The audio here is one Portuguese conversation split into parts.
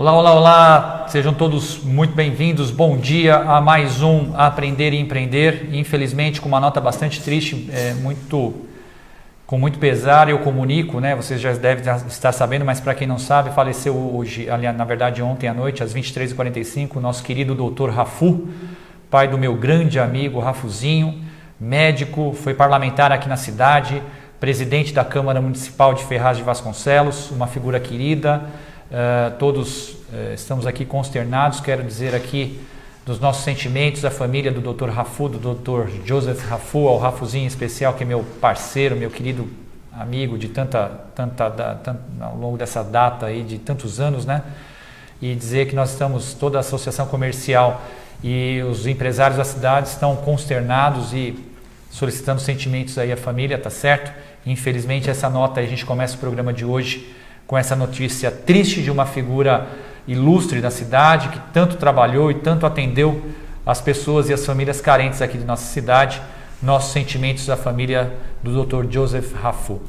Olá, olá, olá, sejam todos muito bem-vindos, bom dia a mais um Aprender e Empreender. Infelizmente, com uma nota bastante triste, com muito pesar eu comunico, né? Vocês já devem estar sabendo, mas para quem não sabe, faleceu hoje, aliás, na verdade ontem à noite, às 23h45, o nosso querido Dr. Rafu, pai do meu grande amigo Rafuzinho, médico, foi parlamentar aqui na cidade, presidente da Câmara Municipal de Ferraz de Vasconcelos, uma figura querida. Todos estamos aqui consternados, quero dizer aqui dos nossos sentimentos, a família do Dr. Rafu, do Dr. Joseph Rafu, ao Rafuzinho em especial, que é meu parceiro, meu querido amigo de ao longo dessa data aí, de tantos anos, né? E dizer que nós estamos, toda a associação comercial e os empresários da cidade estão consternados e solicitando sentimentos aí à família, tá certo? Infelizmente essa nota aí, a gente começa o programa de hoje com essa notícia triste de uma figura ilustre da cidade, que tanto trabalhou e tanto atendeu as pessoas e as famílias carentes aqui de nossa cidade. Nossos sentimentos à família do Dr. Joseph Rafu.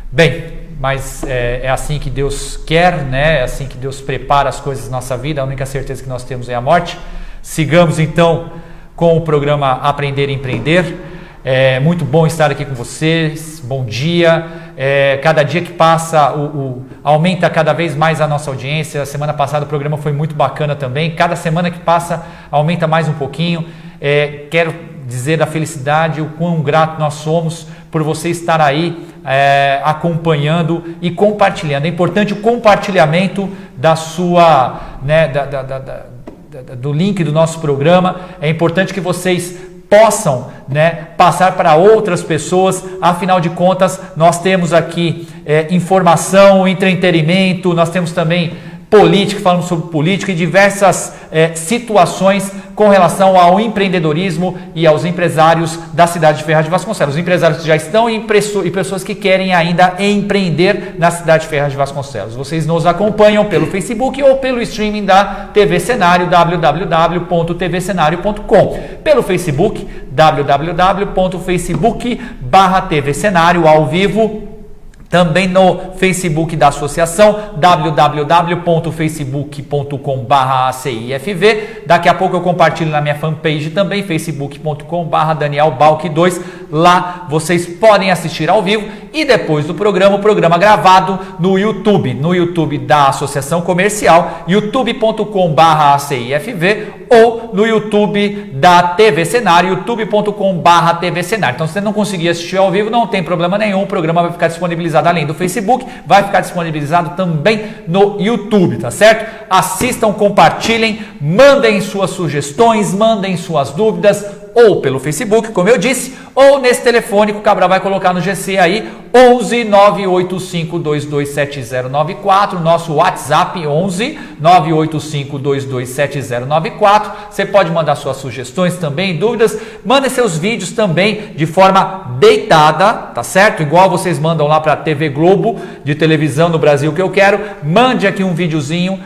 Bem, mas é assim que Deus quer, né? É assim que Deus prepara as coisas na nossa vida. A única certeza que nós temos é a morte. Sigamos então com o programa Aprender e Empreender. É muito bom estar aqui com vocês, bom dia. Cada dia que passa aumenta cada vez mais a nossa audiência. Semana passada o programa foi muito bacana também. Cada semana que passa aumenta mais um pouquinho. Quero dizer da felicidade, o quão grato nós somos por você estar aí acompanhando e compartilhando. É importante o compartilhamento da sua, né, do link do nosso programa. É importante que vocês possam, né, passar para outras pessoas. Afinal de contas, nós temos aqui informação, entretenimento, nós temos também política, falamos sobre política e diversas situações com relação ao empreendedorismo e aos empresários da cidade de Ferraz de Vasconcelos. Os empresários que já estão e pessoas que querem ainda empreender na cidade de Ferraz de Vasconcelos. Vocês nos acompanham pelo Facebook ou pelo streaming da TV Cenário, www.tvcenario.com. Pelo Facebook, www.facebook.com/TV Cenário ao vivo. Também no Facebook da associação, www.facebook.com/ACIFV. Daqui a pouco eu compartilho na minha fanpage também, facebook.com/DanielBalk2. Lá vocês podem assistir ao vivo e depois do programa, o programa gravado no YouTube da Associação Comercial, youtube.com/ACIFV ou no YouTube da TV Cenário, youtube.com/TV Cenário. Então, se você não conseguir assistir ao vivo, não tem problema nenhum, o programa vai ficar disponibilizado além do Facebook, vai ficar disponibilizado também no YouTube, tá certo? Assistam, compartilhem, mandem suas sugestões, mandem suas dúvidas, ou pelo Facebook, como eu disse, ou nesse telefone que o Cabral vai colocar no GC aí, 11 985 227094, nosso WhatsApp 11 985 227094. Você pode mandar suas sugestões também, dúvidas, mandem seus vídeos também de forma deitada, tá certo? Igual vocês mandam lá para a TV Globo de televisão no Brasil que eu quero, mande aqui um videozinho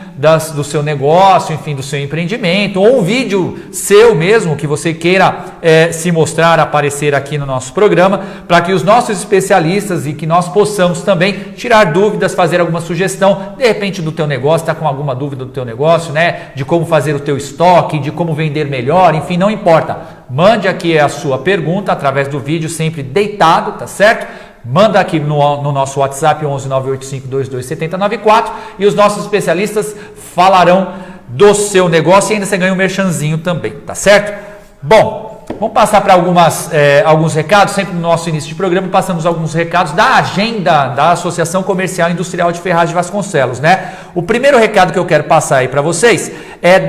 do seu negócio, enfim, do seu empreendimento, ou um vídeo seu mesmo que você queira se mostrar, aparecer aqui no nosso programa, para que os nossos especialistas e que nós possamos também tirar dúvidas, fazer alguma sugestão, de repente do teu negócio, está com alguma dúvida do teu negócio, né? De como fazer o teu estoque, de como vender melhor, enfim, não importa. Mande aqui a sua pergunta através do vídeo, sempre deitado, tá certo? Manda aqui no nosso WhatsApp 11 985 227094 e os nossos especialistas falarão do seu negócio e ainda você ganha um merchanzinho também, tá certo? Bom, vamos passar para alguns recados. Sempre no nosso início de programa passamos alguns recados da agenda da Associação Comercial e Industrial de Ferraz de Vasconcelos, né? O primeiro recado que eu quero passar aí para vocês é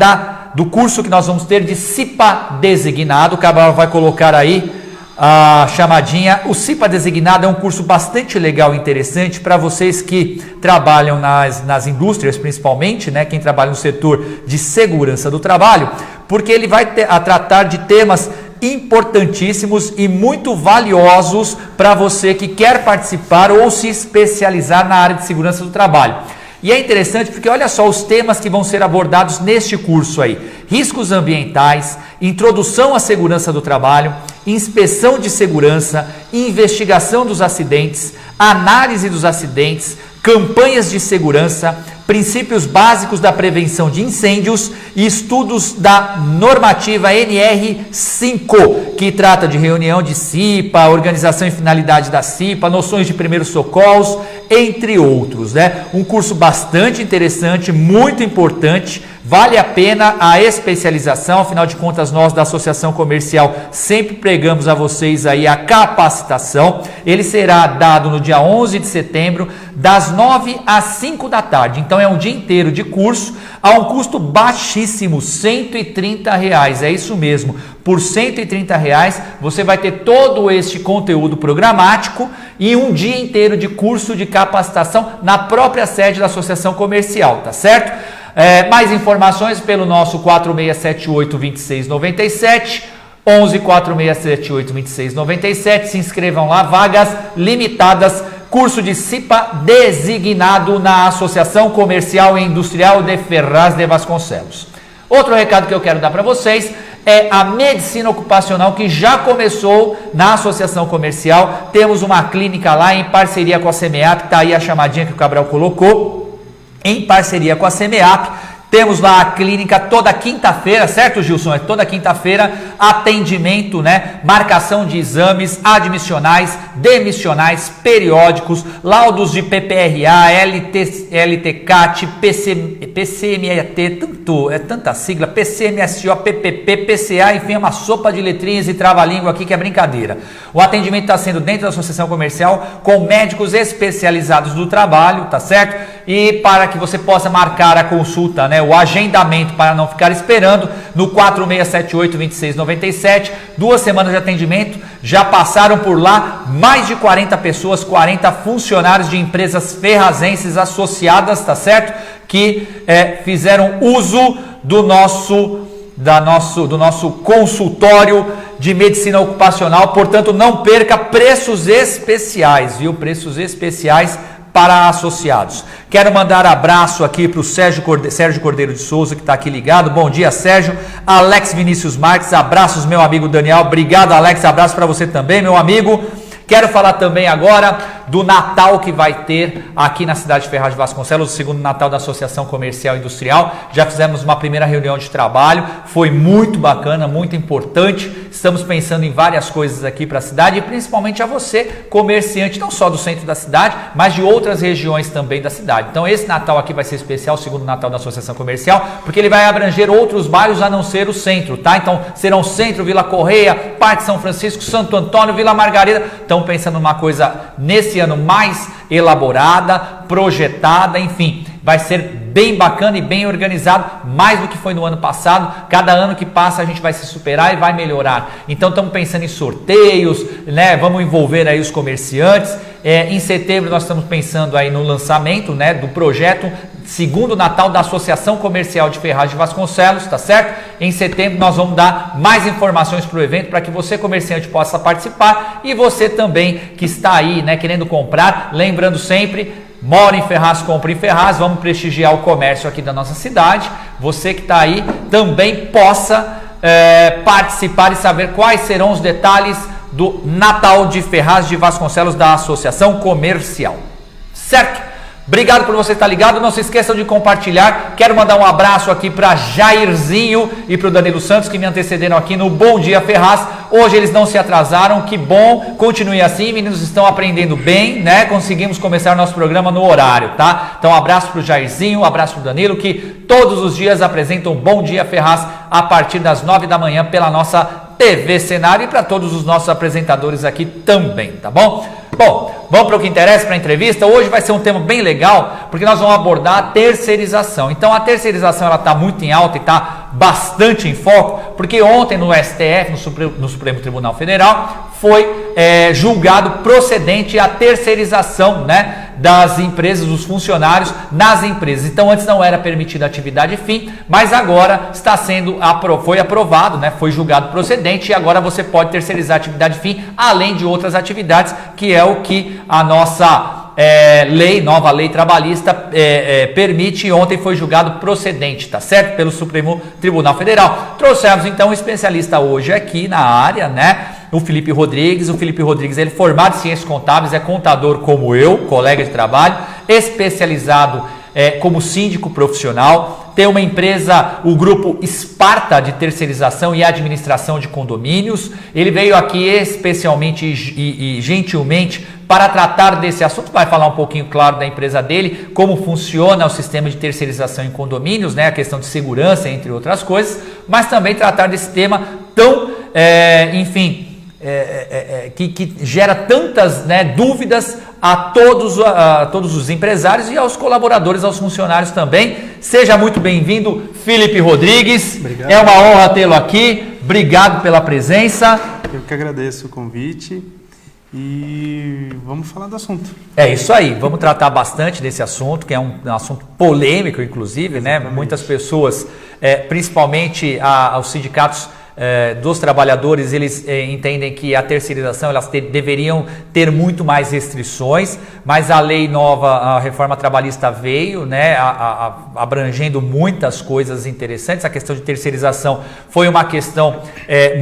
do curso que nós vamos ter de CIPA Designado. O Cabral vai colocar aí a chamadinha. O CIPA Designado é um curso bastante legal e interessante para vocês que trabalham nas indústrias, principalmente, né? Quem trabalha no setor de segurança do trabalho, porque ele vai tratar de temas importantíssimos e muito valiosos para você que quer participar ou se especializar na área de segurança do trabalho. E é interessante porque olha só os temas que vão ser abordados neste curso aí: riscos ambientais, introdução à segurança do trabalho, inspeção de segurança, investigação dos acidentes, análise dos acidentes, campanhas de segurança, princípios básicos da prevenção de incêndios e estudos da normativa NR5, que trata de reunião de CIPA, organização e finalidade da CIPA, noções de primeiros socorros, entre outros, né? Um curso bastante interessante, muito importante, vale a pena a especialização, afinal de contas nós da Associação Comercial sempre pregamos a vocês aí a capacitação. Ele será dado no dia 11 de setembro, das 9 às 5 da tarde, então é um dia inteiro de curso, a um custo baixíssimo, R$130, é isso mesmo, por R$130 você vai ter todo este conteúdo programático e um dia inteiro de curso de capacitação na própria sede da Associação Comercial, tá certo? Mais informações pelo nosso 4678-2697, 11 4678-2697, se inscrevam lá, vagas limitadas, curso de CIPA designado na Associação Comercial e Industrial de Ferraz de Vasconcelos. Outro recado que eu quero dar para vocês é a medicina ocupacional que já começou na Associação Comercial. Temos uma clínica lá em parceria com a SEMEAP, está aí a chamadinha que o Cabral colocou, em parceria com a SEMEAP. Temos lá a clínica toda quinta-feira, certo, Gilson? É toda quinta-feira, atendimento, né? Marcação de exames admissionais, demissionais, periódicos, laudos de PPRA, LTCAT, PCMET, tanta sigla, PCMSO, PPP, PCA, enfim, é uma sopa de letrinhas e trava-língua aqui que é brincadeira. O atendimento está sendo dentro da Associação Comercial com médicos especializados do trabalho, tá certo? E para que você possa marcar a consulta, né, o agendamento para não ficar esperando no 4678-2697, 2 semanas de atendimento, já passaram por lá mais de 40 pessoas, 40 funcionários de empresas ferrazenses associadas, tá certo? Que fizeram uso do nosso consultório de medicina ocupacional, portanto não perca preços especiais, viu? Preços especiais para associados. Quero mandar abraço aqui para o Sérgio Cordeiro de Souza, que está aqui ligado. Bom dia, Sérgio. Alex Vinícius Marques, abraços, meu amigo Daniel. Obrigado, Alex. Abraço para você também, meu amigo. Quero falar também agora do Natal que vai ter aqui na cidade de Ferraz de Vasconcelos, o segundo Natal da Associação Comercial e Industrial. Já fizemos uma primeira reunião de trabalho, foi muito bacana, muito importante. Estamos pensando em várias coisas aqui para a cidade e principalmente a você, comerciante, não só do centro da cidade, mas de outras regiões também da cidade. Então esse Natal aqui vai ser especial, o segundo Natal da Associação Comercial, porque ele vai abranger outros bairros a não ser o centro, tá? Então serão Centro, Vila Correia, Parque São Francisco, Santo Antônio, Vila Margarida. Estão pensando numa coisa nesse ano mais elaborada, projetada, enfim, vai ser bem bacana e bem organizado, mais do que foi no ano passado. Cada ano que passa a gente vai se superar e vai melhorar. Então estamos pensando em sorteios, né? Vamos envolver aí os comerciantes. Em setembro nós estamos pensando aí no lançamento, né, do projeto segundo Natal da Associação Comercial de Ferraz de Vasconcelos, tá certo? Em setembro nós vamos dar mais informações para o evento para que você, comerciante, possa participar e você também que está aí, né, querendo comprar, lembrando sempre, mora em Ferraz, compra em Ferraz, vamos prestigiar o comércio aqui da nossa cidade. Você que está aí também possa participar e saber quais serão os detalhes do Natal de Ferraz de Vasconcelos da Associação Comercial, certo? Obrigado por você estar ligado, não se esqueçam de compartilhar. Quero mandar um abraço aqui para Jairzinho e para o Danilo Santos, que me antecederam aqui no Bom Dia Ferraz. Hoje eles não se atrasaram, que bom, continue assim, meninos estão aprendendo bem, né? Conseguimos começar nosso programa no horário, tá? Então abraço para o Jairzinho, abraço para o Danilo, que todos os dias apresentam Bom Dia Ferraz a partir das 9 da manhã pela nossa TV Cenário e para todos os nossos apresentadores aqui também, tá bom? Bom, vamos para o que interessa para a entrevista. Hoje vai ser um tema bem legal, porque nós vamos abordar a terceirização. Então a terceirização ela está muito em alta e está bastante em foco, porque ontem no STF, no Supremo Tribunal Federal, foi julgado procedente a terceirização, né, das empresas, dos funcionários nas empresas. Então antes não era permitida atividade fim, mas agora está sendo foi aprovado, né, foi julgado procedente e agora você pode terceirizar a atividade fim, além de outras atividades, que é o que a nossa nova lei trabalhista permite, e ontem foi julgado procedente, tá certo? Pelo Supremo Tribunal Federal. Trouxemos então um especialista hoje aqui na área, né? O Felipe Rodrigues. O Felipe Rodrigues, ele é formado em Ciências Contábeis, é contador como eu, colega de trabalho, especializado como síndico profissional, tem uma empresa, o grupo Esparta de terceirização e administração de condomínios. Ele veio aqui especialmente e gentilmente para tratar desse assunto, vai falar um pouquinho, claro, da empresa dele, como funciona o sistema de terceirização em condomínios, né, a questão de segurança, entre outras coisas, mas também tratar desse tema tão, que gera tantas, né, dúvidas a todos os empresários e aos colaboradores, aos funcionários também. Seja muito bem-vindo, Felipe Rodrigues. Obrigado. É uma honra tê-lo aqui. Obrigado pela presença. Eu que agradeço o convite e vamos falar do assunto. É isso aí, vamos tratar bastante desse assunto, que é um assunto polêmico, inclusive, né? Muitas pessoas, principalmente os sindicatos dos trabalhadores, eles entendem que a terceirização deveriam ter muito mais restrições, mas a lei nova, a reforma trabalhista veio, né, abrangendo muitas coisas interessantes. A questão de terceirização foi uma questão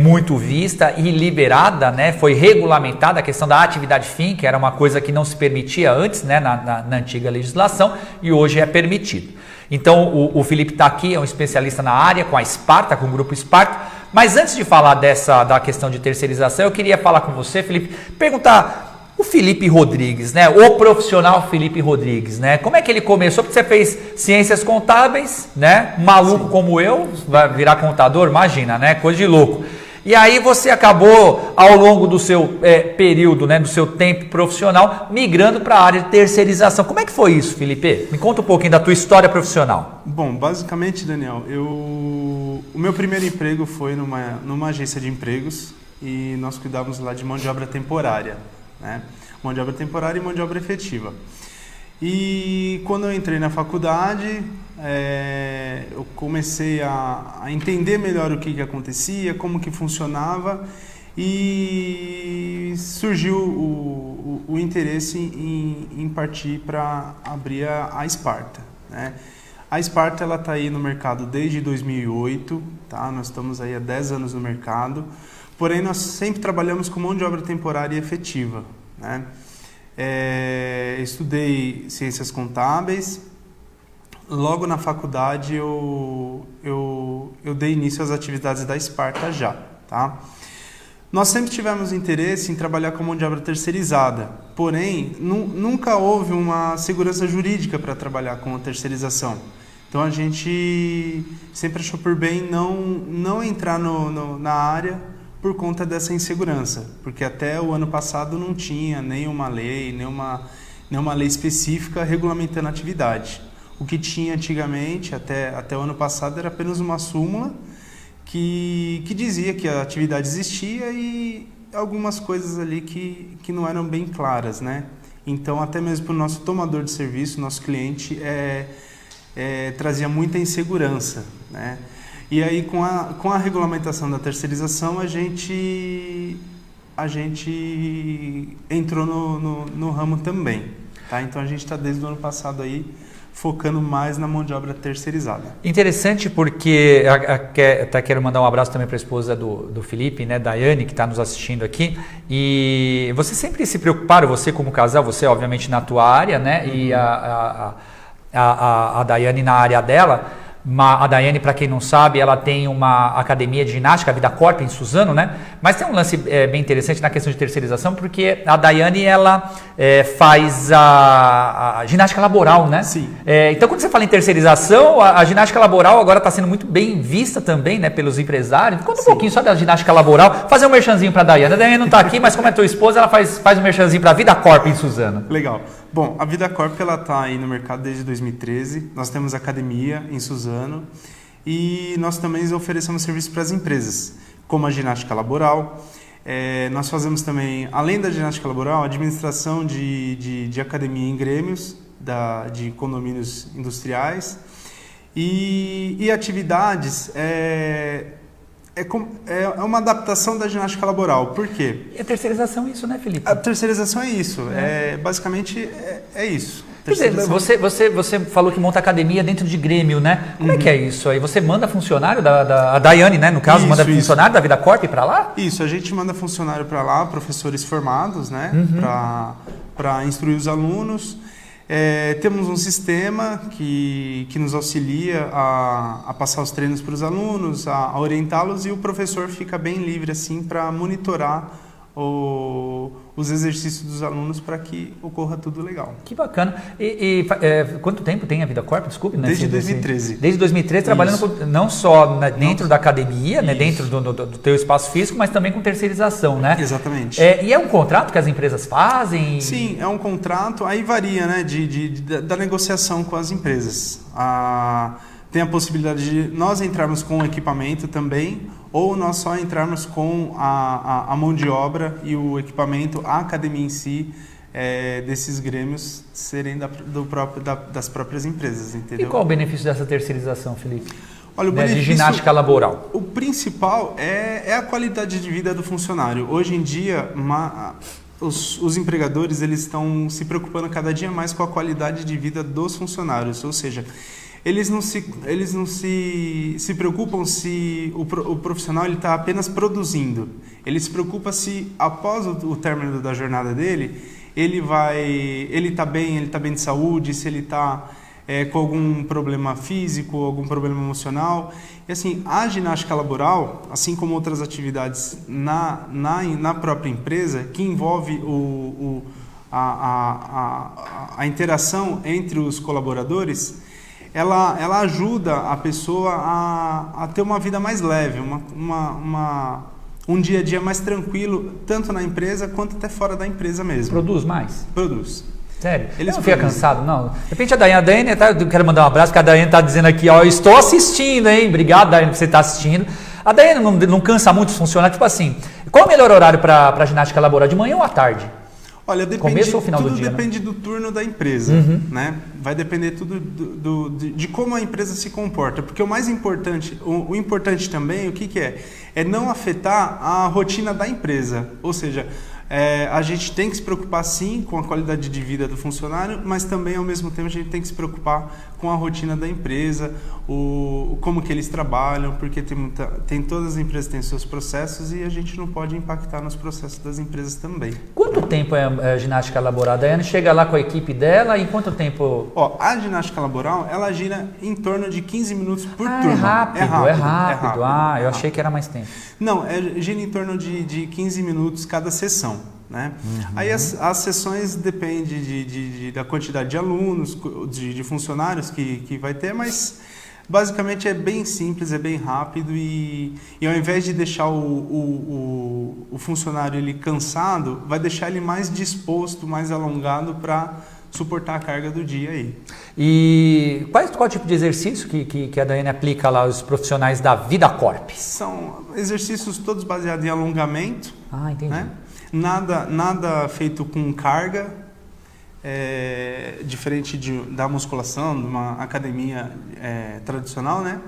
muito vista e liberada, né, foi regulamentada a questão da atividade fim, que era uma coisa que não se permitia antes, né, na antiga legislação, e hoje é permitido. Então o Felipe está aqui, é um especialista na área, com a Esparta, com o grupo Esparta. Mas antes de falar da questão de terceirização, eu queria falar com você, Felipe, perguntar o Felipe Rodrigues, né? O profissional Felipe Rodrigues, né? Como é que ele começou? Porque você fez ciências contábeis, né? Maluco como eu, vai virar contador, imagina, né? Coisa de louco. E aí você acabou, ao longo do seu período, né, do seu tempo profissional, migrando para a área de terceirização. Como é que foi isso, Felipe? Me conta um pouquinho da tua história profissional. Bom, basicamente, Daniel, o meu primeiro emprego foi numa agência de empregos e nós cuidávamos lá de mão de obra temporária, né? Mão de obra temporária e mão de obra efetiva. E quando eu entrei na faculdade, eu comecei a entender melhor o que acontecia, como que funcionava, e surgiu o interesse em partir para abrir a Esparta, né? A Esparta está aí no mercado desde 2008, tá? Nós estamos aí há 10 anos no mercado, porém nós sempre trabalhamos com mão de obra temporária e efetiva, né? Estudei ciências contábeis. Logo na faculdade eu dei início às atividades da Esparta já, tá? Nós sempre tivemos interesse em trabalhar com mão de obra terceirizada, porém nunca houve uma segurança jurídica para trabalhar com a terceirização. Então a gente sempre achou por bem não entrar na área por conta dessa insegurança, porque até o ano passado não tinha nenhuma lei específica regulamentando a atividade. O que tinha antigamente, até o ano passado, era apenas uma súmula que dizia que a atividade existia e algumas coisas ali que não eram bem claras, né? Então, até mesmo para o nosso tomador de serviço, nosso cliente, trazia muita insegurança, né? E aí, com a regulamentação da terceirização, a gente entrou no ramo também, tá? Então, a gente está desde o ano passado aí focando mais na mão de obra terceirizada. Interessante, porque até quero mandar um abraço também para a esposa do Felipe, né, Daiane, que está nos assistindo aqui. E você sempre se preocuparam, você como casal, você obviamente na tua área, né, e a Daiane na área dela. A Daiane, para quem não sabe, ela tem uma academia de ginástica, a Vida Corp, em Suzano, né? Mas tem um lance bem interessante na questão de terceirização, porque a Daiane, ela faz a ginástica laboral, né? Sim. Então, quando você fala em terceirização, a ginástica laboral agora está sendo muito bem vista também, né, pelos empresários. Conta um pouquinho só da ginástica laboral, fazer um merchanzinho para a Daiane. A Daiane não está aqui, mas como é tua esposa, ela faz um merchanzinho para a Vida Corp em Suzano. Legal. Bom, a Vida Corp está aí no mercado desde 2013, nós temos academia em Suzano e nós também oferecemos serviço para as empresas, como a ginástica laboral. Nós fazemos também, além da ginástica laboral, administração de academia em grêmios, de condomínios industriais e atividades... É uma adaptação da ginástica laboral. Por quê? É terceirização isso, né, Felipe? A terceirização é isso. Basicamente é isso. Quer dizer, você falou que monta academia dentro de grêmio, né? Como é que é isso aí? Você manda funcionário a Daiane, né, no caso, isso, manda funcionário da Vida Corp para lá? Isso, a gente manda funcionário para lá, professores formados, né, para instruir os alunos. Temos um sistema que nos auxilia a passar os treinos para os alunos, a orientá-los, e o professor fica bem livre assim para monitorar os exercícios dos alunos para que ocorra tudo legal. Que bacana. Quanto tempo tem a Vida Corp? Desculpe, né? Desde 2013. Desde 2013, trabalhando não só dentro da academia, né, dentro do teu espaço físico, mas também com terceirização, né? Exatamente. E é um contrato que as empresas fazem? Sim, é um contrato, aí varia, né, da negociação com as empresas. Tem a possibilidade de nós entrarmos com o equipamento também, ou nós só entrarmos com a mão de obra e o equipamento, a academia em si, desses grêmios serem das próprias empresas, entendeu? E qual o benefício dessa terceirização, Felipe? Olha, o benefício, de ginástica laboral. O principal é a qualidade de vida do funcionário. Hoje em dia, os empregadores eles estão se preocupando cada dia mais com a qualidade de vida dos funcionários, ou seja, eles não se preocupam se o profissional está apenas produzindo. Ele se preocupa se, após o término da jornada dele, ele está bem, ele está bem de saúde, se ele está com algum problema físico, algum problema emocional. E assim, a ginástica laboral, assim como outras atividades na própria empresa, que envolve a interação entre os colaboradores, ela ajuda a pessoa a ter uma vida mais leve, um dia a dia mais tranquilo, tanto na empresa quanto até fora da empresa mesmo. Produz mais? Produz. Sério? Eles não fica cansado, não? De repente a Daiane, eu quero mandar um abraço, porque a Daiane está dizendo aqui, ó, eu estou assistindo, hein? Obrigado, Daiane, por você estar assistindo. A Daiane não cansa muito funcionar, tipo assim, qual é o melhor horário para ginástica laboral, de manhã ou à tarde? Olha, Começo ou final tudo do dia, depende, né? Do turno da empresa, né? Vai depender tudo de como a empresa se comporta, porque o mais importante, o importante também, o que é? É não afetar a rotina da empresa, ou seja, a gente tem que se preocupar sim com a qualidade de vida do funcionário, mas também ao mesmo tempo a gente tem que se preocupar com a rotina da empresa, como que eles trabalham, porque todas as empresas têm seus processos e a gente não pode impactar nos processos das empresas também. Quanto tempo é a ginástica laboral? A Daiane chega lá com a equipe dela e quanto tempo? A ginástica laboral, ela gira em torno de 15 minutos por turno. É rápido. Eu achei que era mais tempo. Não, gira em torno de 15 minutos cada sessão. Né? Aí as sessões dependem da quantidade de alunos, de funcionários que vai ter, mas basicamente é bem simples, é bem rápido e ao invés de deixar o funcionário ele cansado, vai deixar ele mais disposto, mais alongado para suportar a carga do dia aí. E qual tipo de exercício que a Daiane aplica lá aos profissionais da Vida Corp? São exercícios todos baseados em alongamento. Entendi. Né? Nada feito com carga, diferente da musculação, de uma academia tradicional, né?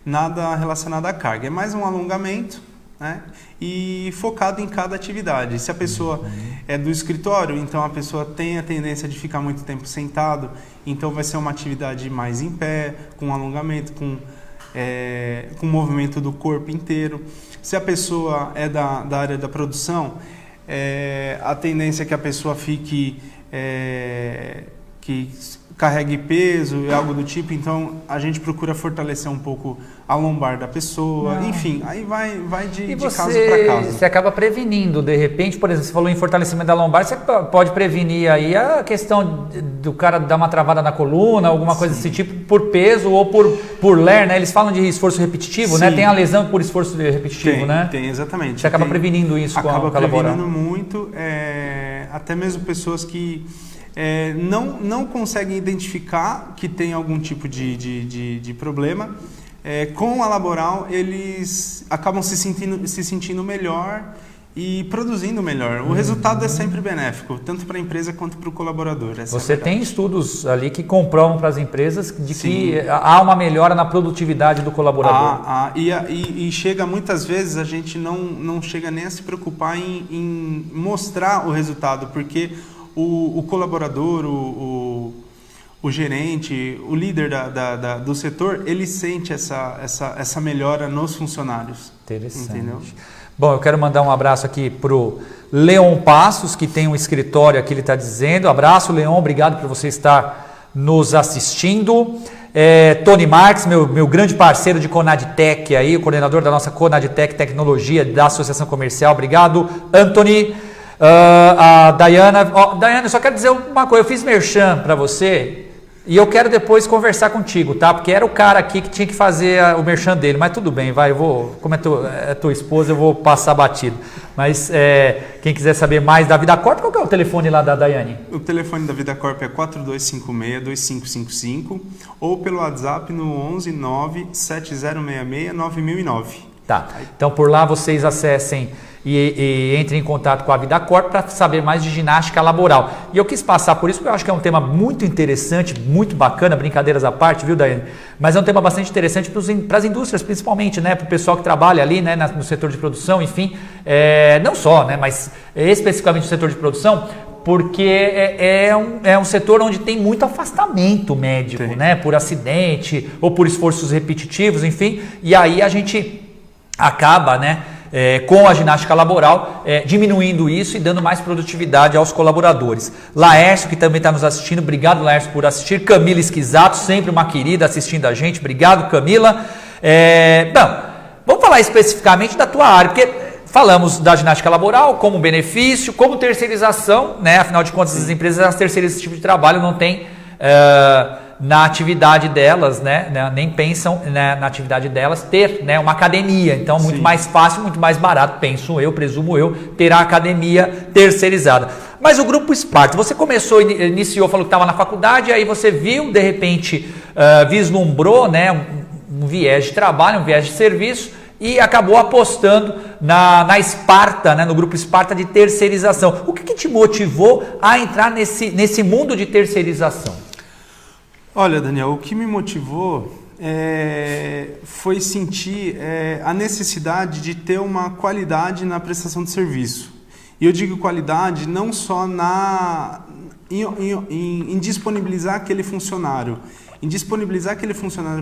Nada relacionado à carga. É mais um alongamento, né? E focado em cada atividade. Se a pessoa é do escritório, então a pessoa tem a tendência de ficar muito tempo sentado, então vai ser uma atividade mais em pé, com alongamento, com movimento do corpo inteiro. Se a pessoa é da área da produção, a tendência é que a pessoa que carregue peso e algo do tipo, então a gente procura fortalecer um pouco a lombar da pessoa, enfim, aí vai de caso para caso. Você acaba prevenindo, de repente, por exemplo, você falou em fortalecimento da lombar, você pode prevenir aí a questão do cara dar uma travada na coluna, alguma coisa desse tipo, por peso ou por LER, né? Eles falam de esforço repetitivo, né? Tem a lesão por esforço repetitivo, né? Tem, exatamente. Você acaba prevenindo isso com a laboral. Acaba prevenindo muito, até mesmo pessoas que não conseguem identificar que tem algum tipo de problema. Com a laboral, eles acabam se sentindo melhor e produzindo melhor. O resultado é sempre benéfico, tanto para a empresa quanto para o colaborador. Você tem estudos ali que comprovam para as empresas de que há uma melhora na produtividade do colaborador. E chega muitas vezes, a gente não chega nem a se preocupar em mostrar o resultado, porque o colaborador, o gerente, o líder do setor, ele sente essa melhora nos funcionários. Interessante. Entendeu? Bom, eu quero mandar um abraço aqui para o Leon Passos, que tem um escritório aqui, ele está dizendo. Abraço, Leon, obrigado por você estar nos assistindo. Tony Marques, meu grande parceiro de Conadtec aí, o coordenador da nossa Conadtec Tecnologia da Associação Comercial. Obrigado, Anthony. A Dayana, Dayana, eu só quero dizer uma coisa, eu fiz merchan para você e eu quero depois conversar contigo, tá? Porque era o cara aqui que tinha que fazer o merchan dele, mas tudo bem, vai, eu vou, como é tua esposa, eu vou passar batido. Mas quem quiser saber mais da Vida Corp, qual que é o telefone lá da Daiane? O telefone da Vida Corp é 4256-2555 ou pelo WhatsApp no 11 97066 9009. Tá, então por lá vocês acessem e entrem em contato com a Vida Corp para saber mais de ginástica laboral. E eu quis passar por isso porque eu acho que é um tema muito interessante, muito bacana, brincadeiras à parte, viu, Daiane? Mas é um tema bastante interessante para as indústrias, principalmente, né? Para o pessoal que trabalha ali, né? No setor de produção, enfim, não só, né? Mas especificamente no setor de produção, porque é um setor onde tem muito afastamento médico, né? Por acidente ou por esforços repetitivos, enfim, e aí a gente acaba, né? Com a ginástica laboral, diminuindo isso e dando mais produtividade aos colaboradores. Laércio, que também está nos assistindo, obrigado, Laércio, por assistir. Camila Esquisato, sempre uma querida assistindo a gente, obrigado, Camila. Bom, vamos falar especificamente da tua área, porque falamos da ginástica laboral como benefício, como terceirização, né? Afinal de contas, as empresas elas terceirizam esse tipo de trabalho, não tem na atividade delas, né, nem pensam, né, na atividade delas ter, né, uma academia. Então, muito mais fácil, muito mais barato, presumo eu, ter a academia terceirizada. Mas o Grupo Esparta, você iniciou, falou que estava na faculdade, aí você viu, de repente, vislumbrou, né, um viés de trabalho, um viés de serviço, e acabou apostando na Esparta, né, no Grupo Esparta de terceirização. O que te motivou a entrar nesse mundo de terceirização? Olha, Daniel, o que me motivou foi sentir a necessidade de ter uma qualidade na prestação de serviço. E eu digo qualidade não só em disponibilizar aquele funcionário,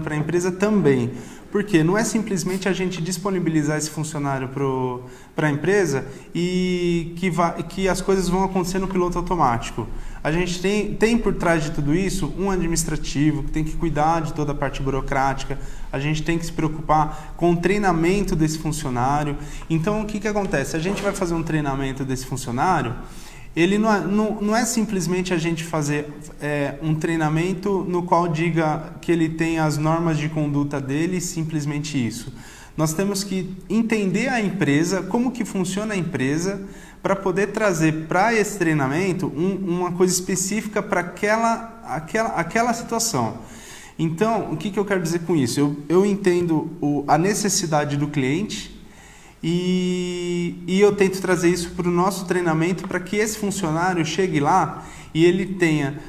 para a empresa também. Porque não é simplesmente a gente disponibilizar esse funcionário para a empresa e que as coisas vão acontecer no piloto automático. A gente tem por trás de tudo isso um administrativo que tem que cuidar de toda a parte burocrática, a gente tem que se preocupar com o treinamento desse funcionário. Então, o que acontece? A gente vai fazer um treinamento desse funcionário, ele não é simplesmente a gente fazer um treinamento no qual diga que ele tem as normas de conduta dele, simplesmente isso. Nós temos que entender a empresa, como que funciona a empresa, para poder trazer para esse treinamento uma coisa específica para aquela situação. Então, o que eu quero dizer com isso? Eu entendo a necessidade do cliente e eu tento trazer isso para o nosso treinamento para que esse funcionário chegue lá e ele tenha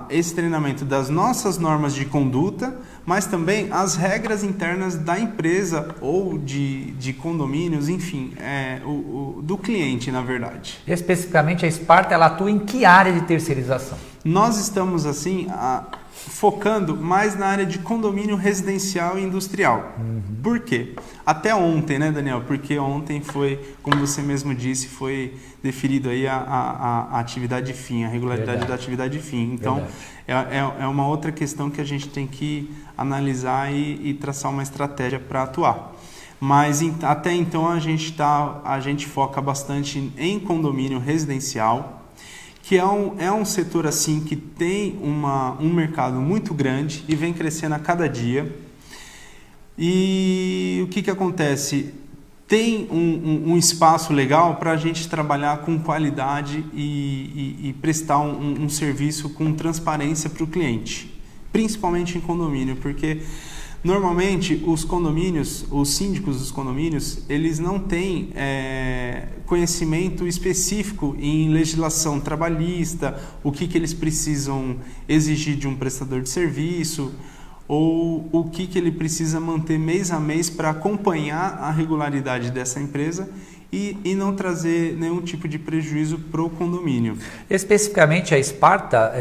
esse treinamento das nossas normas de conduta, mas também as regras internas da empresa ou de condomínios, enfim, do cliente, na verdade. Especificamente, a Esparta, ela atua em que área de terceirização? Nós estamos, assim, focando mais na área de condomínio residencial e industrial. Por quê? Até ontem, né, Daniel? Porque ontem foi, como você mesmo disse, foi deferido aí a atividade fim, a regularidade da atividade fim. Então, é uma outra questão que a gente tem que analisar e traçar uma estratégia para atuar. Mas até então a gente foca bastante em condomínio residencial, que é um setor assim que tem um mercado muito grande e vem crescendo a cada dia. E o que acontece? Tem um espaço legal para a gente trabalhar com qualidade e prestar um serviço com transparência para o cliente, principalmente em condomínio, porque normalmente os síndicos dos condomínios, eles não têm conhecimento específico em legislação trabalhista, o que eles precisam exigir de um prestador de serviço, ou o que ele precisa manter mês a mês para acompanhar a regularidade dessa empresa e não trazer nenhum tipo de prejuízo para o condomínio. Especificamente a Esparta,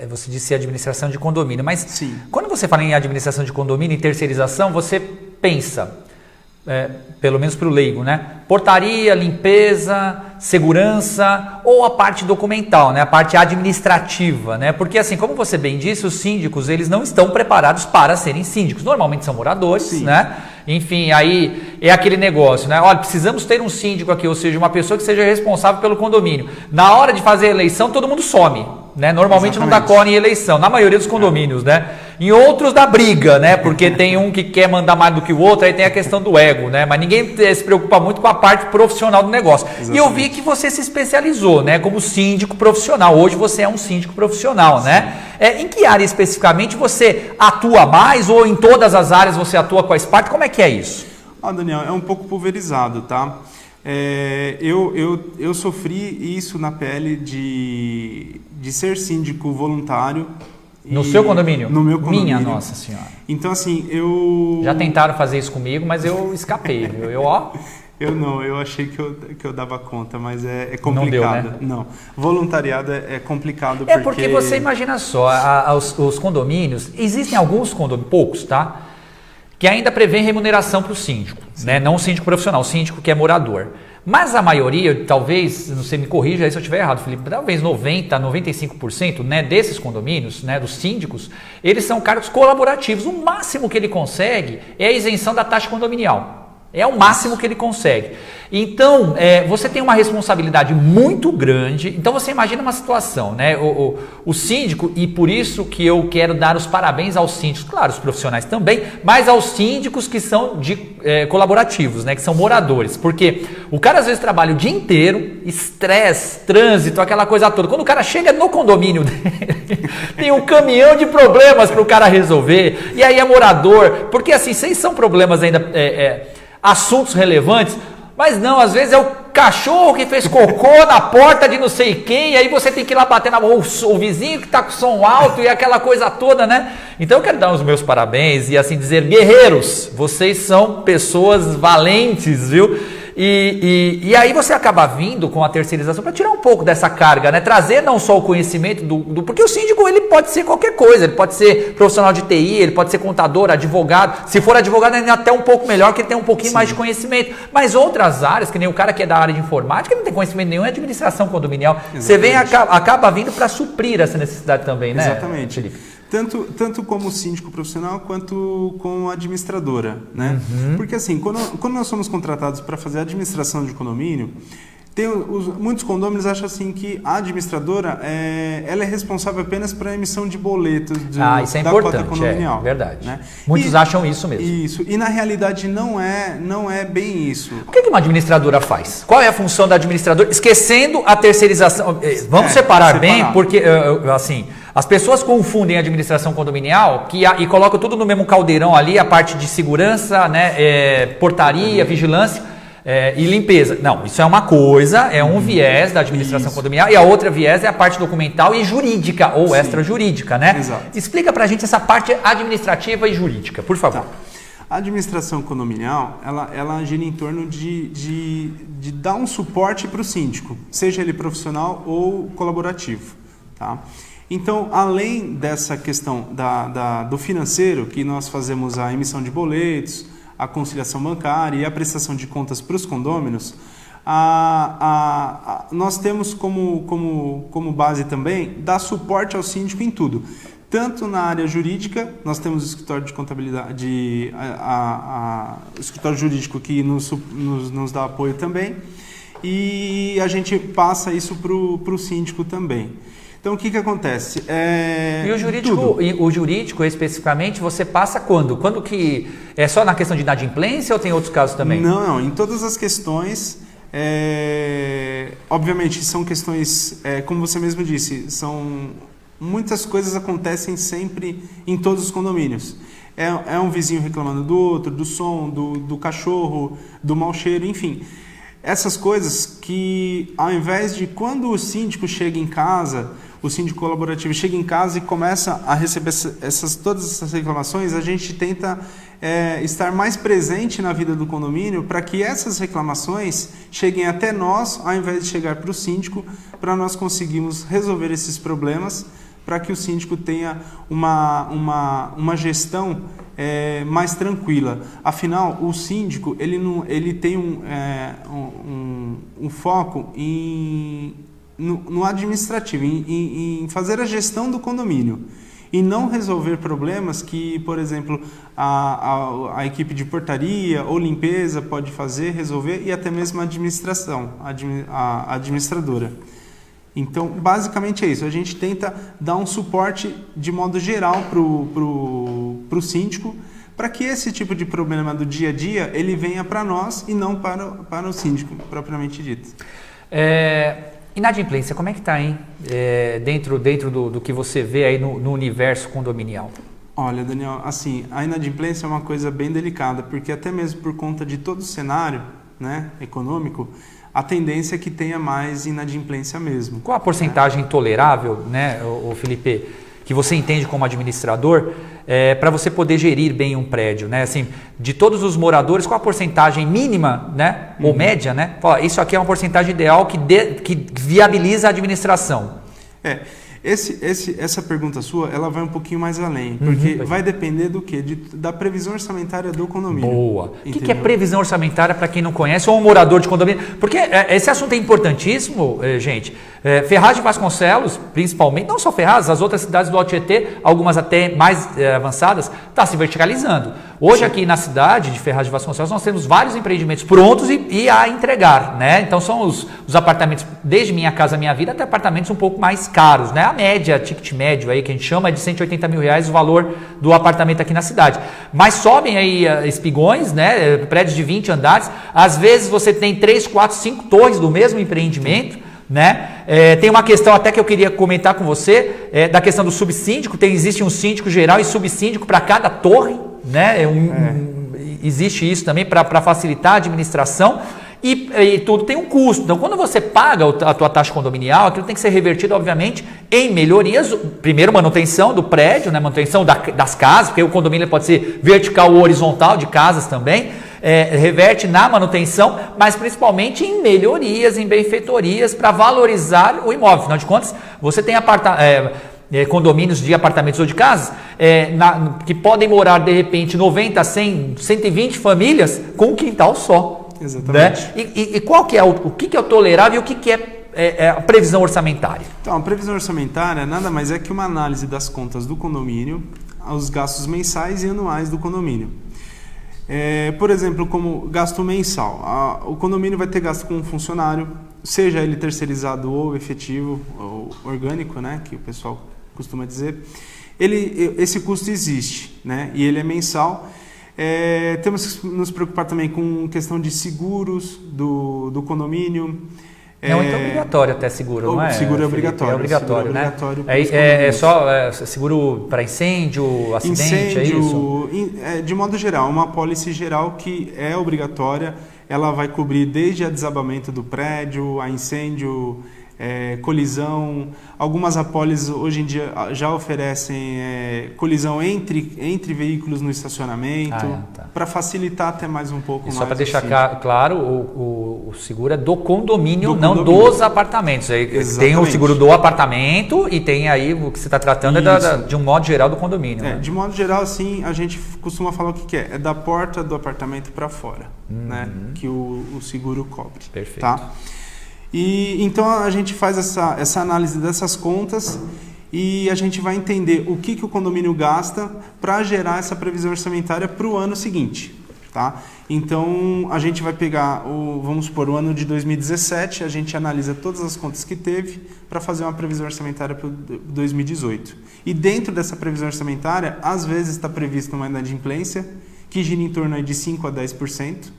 você disse administração de condomínio, mas sim, quando você fala em administração de condomínio e terceirização, você pensa pelo menos para o leigo, né? Portaria, limpeza, segurança ou a parte documental, né? A parte administrativa, né? Porque assim, como você bem disse, os síndicos, eles não estão preparados para serem síndicos. Normalmente são moradores, sim, né? Enfim, aí é aquele negócio, né? Olha, precisamos ter um síndico aqui, ou seja, uma pessoa que seja responsável pelo condomínio. Na hora de fazer a eleição, todo mundo some, né? Normalmente não dá cor em eleição, na maioria dos condomínios, né? Em outros dá briga, né? Porque tem um que quer mandar mais do que o outro, aí tem a questão do ego, né? Mas ninguém se preocupa muito com a parte profissional do negócio. Exatamente. E eu vi que você se especializou, né? Como síndico profissional. Hoje você é um síndico profissional, né? Em que área especificamente você atua mais ou em todas as áreas você atua com a Sparta? Como é que é isso? Daniel, é um pouco pulverizado, tá? Eu sofri isso na pele de ser síndico voluntário. No seu condomínio? No meu condomínio. Minha Nossa Senhora. Então, assim, eu... Já tentaram fazer isso comigo, mas eu escapei, viu? Eu achei que eu dava conta, mas é complicado. Não deu, né? Não. Voluntariado é complicado porque você imagina só, os condomínios, existem alguns condomínios, poucos, tá? Que ainda prevê remuneração para o síndico, né? Não o síndico profissional, o síndico que é morador. Mas a maioria, talvez, você me corrija aí se eu estiver errado, Felipe, talvez 90%, 95%, né, desses condomínios, né, dos síndicos, eles são cargos colaborativos. O máximo que ele consegue é a isenção da taxa condominial. É o máximo que ele consegue. Então, você tem uma responsabilidade muito grande. Então, você imagina uma situação, né? O síndico, e por isso que eu quero dar os parabéns aos síndicos, claro, os profissionais também, mas aos síndicos que são colaborativos, né? Que são moradores. Porque o cara às vezes trabalha o dia inteiro, estresse, trânsito, aquela coisa toda. Quando o cara chega no condomínio dele, tem um caminhão de problemas para o cara resolver. E aí é morador. Porque assim, vocês são problemas ainda... assuntos relevantes, mas não, às vezes é o cachorro que fez cocô na porta de não sei quem, e aí você tem que ir lá bater o vizinho que está com som alto e aquela coisa toda, né? Então eu quero dar os meus parabéns e assim dizer, guerreiros, vocês são pessoas valentes, viu? E aí você acaba vindo com a terceirização para tirar um pouco dessa carga, né? Trazer não só o conhecimento porque o síndico ele pode ser qualquer coisa, ele pode ser profissional de TI, ele pode ser contador, advogado. Se for advogado ainda até um pouco melhor, que ele tem um pouquinho mais de conhecimento. Mas outras áreas, que nem o cara que é da área de informática, ele não tem conhecimento nenhum, é administração condominial. Exatamente. Você vem acaba vindo para suprir essa necessidade também, né? Exatamente. Felipe? Tanto como síndico profissional quanto como administradora, né? Uhum. Porque assim, quando nós somos contratados para fazer a administração de condomínio, muitos condôminos acham assim que a administradora ela é responsável apenas para a emissão de boletos isso é importante, cota condominial. Verdade. Né? Muitos acham isso mesmo. Isso, e na realidade não é bem isso. O que uma administradora faz? Qual é a função da administradora? Esquecendo a terceirização, vamos separar bem, porque assim... As pessoas confundem a administração condominial e colocam tudo no mesmo caldeirão ali, a parte de segurança, né, portaria, vigilância e limpeza. Não, isso é uma coisa, é um viés da administração condominial e a outra viés é a parte documental e jurídica ou extrajurídica, né? Exato. Explica pra gente essa parte administrativa e jurídica, por favor. Tá. A administração condominial, ela gira em torno de dar um suporte para o síndico, seja ele profissional ou colaborativo, tá? Então, além dessa questão do financeiro, que nós fazemos a emissão de boletos, a conciliação bancária e a prestação de contas para os condôminos, nós temos como base também dar suporte ao síndico em tudo. Tanto na área jurídica, nós temos o escritório de contabilidade, o escritório jurídico que nos dá apoio também, e a gente passa isso para o síndico também. Então, o que acontece? E o jurídico, especificamente, você passa quando? Quando que... É só na questão de inadimplência ou tem outros casos também? Não. Em todas as questões, obviamente, são questões, como você mesmo disse, muitas coisas acontecem sempre em todos os condomínios. É um vizinho reclamando do outro, do som, do cachorro, do mau cheiro, enfim. Essas coisas que, ao invés de quando o síndico chega em casa, o síndico colaborativo chega em casa e começa a receber todas essas reclamações, a gente tenta estar mais presente na vida do condomínio para que essas reclamações cheguem até nós, ao invés de chegar para o síndico, para nós conseguirmos resolver esses problemas, para que o síndico tenha uma gestão mais tranquila. Afinal, o síndico ele tem um foco no administrativo, em fazer a gestão do condomínio e não resolver problemas que, por exemplo, a equipe de portaria ou limpeza pode resolver, e até mesmo a administração, a administradora. Então, basicamente é isso. A gente tenta dar um suporte de modo geral para o síndico, para que esse tipo de problema do dia a dia ele venha para nós e não para o síndico propriamente dito. Inadimplência, como é que está, hein? Dentro do que você vê aí no universo condominial? Olha, Daniel, assim, a inadimplência é uma coisa bem delicada, porque até mesmo por conta de todo o cenário, né, econômico, a tendência é que tenha mais inadimplência mesmo. Qual a porcentagem tolerável, né, o Felipe, que você entende como administrador, para você poder gerir bem um prédio, né? Assim, de todos os moradores, qual a porcentagem mínima, né, ou média, né? Fala, isso aqui é uma porcentagem ideal que viabiliza a administração. Essa pergunta sua, ela vai um pouquinho mais além, porque vai depender do quê? Da previsão orçamentária do condomínio. Boa. O que é previsão orçamentária para quem não conhece, ou um morador de condomínio? Porque esse assunto é importantíssimo, gente. Ferraz de Vasconcelos, principalmente, não só Ferraz, as outras cidades do Alto Tietê, algumas até mais avançadas, está se verticalizando. Hoje aqui na cidade de Ferraz de Vasconcelos nós temos vários empreendimentos prontos e a entregar, né? Então são os apartamentos, desde Minha Casa Minha Vida até apartamentos um pouco mais caros, né? A média, ticket médio aí que a gente chama é de R$180 mil o valor do apartamento aqui na cidade. Mas sobem aí espigões, né? Prédios de 20 andares, às vezes você tem 3, 4, 5 torres do mesmo empreendimento, né? Tem uma questão até que eu queria comentar com você, da questão do subsíndico. Existe um síndico geral e subsíndico para cada torre, né? Existe isso também para facilitar a administração. E tudo tem um custo. Então, quando você paga a tua taxa condominial, aquilo tem que ser revertido, obviamente, em melhorias. Primeiro, manutenção do prédio, né? Manutenção das casas, porque o condomínio pode ser vertical ou horizontal, de casas também. Reverte na manutenção, mas principalmente em melhorias, em benfeitorias, para valorizar o imóvel. Afinal de contas, você tem condomínios de apartamentos ou de casas que podem morar, de repente, 90, 100, 120 famílias com um quintal só. Exatamente. Né? E qual que é o que é o tolerável e o que é a previsão orçamentária? Então, a previsão orçamentária nada mais é que uma análise das contas do condomínio, os gastos mensais e anuais do condomínio. Por exemplo, como gasto mensal, o condomínio vai ter gasto com um funcionário, seja ele terceirizado ou efetivo, ou orgânico, né, que o pessoal costuma dizer. Esse custo existe, né, e ele é mensal. Temos que nos preocupar também com questão de seguros do condomínio. Não, então é obrigatório até seguro, não é? Seguro é obrigatório. É obrigatório, né? Obrigatório é só seguro para incêndio, acidente, é isso? De modo geral, uma apólice geral que é obrigatória, ela vai cobrir desde a desabamento do prédio, a incêndio, colisão. Algumas apólices hoje em dia já oferecem colisão entre veículos no estacionamento, para facilitar até mais um pouco. E só para deixar claro, o seguro é do condomínio, não dos apartamentos. Tem o seguro do apartamento e tem aí o que você está tratando de um modo geral do condomínio. Né? De modo geral, assim, a gente costuma falar o que é. É da porta do apartamento para fora, né? Que o seguro cobre. Perfeito. Tá? E então a gente faz essa análise dessas contas e a gente vai entender o que o condomínio gasta para gerar essa previsão orçamentária para o ano seguinte, tá? Então a gente vai pegar vamos supor, o ano de 2017, a gente analisa todas as contas que teve para fazer uma previsão orçamentária para 2018. E dentro dessa previsão orçamentária, às vezes está prevista uma inadimplência que gira em torno de 5 a 10%.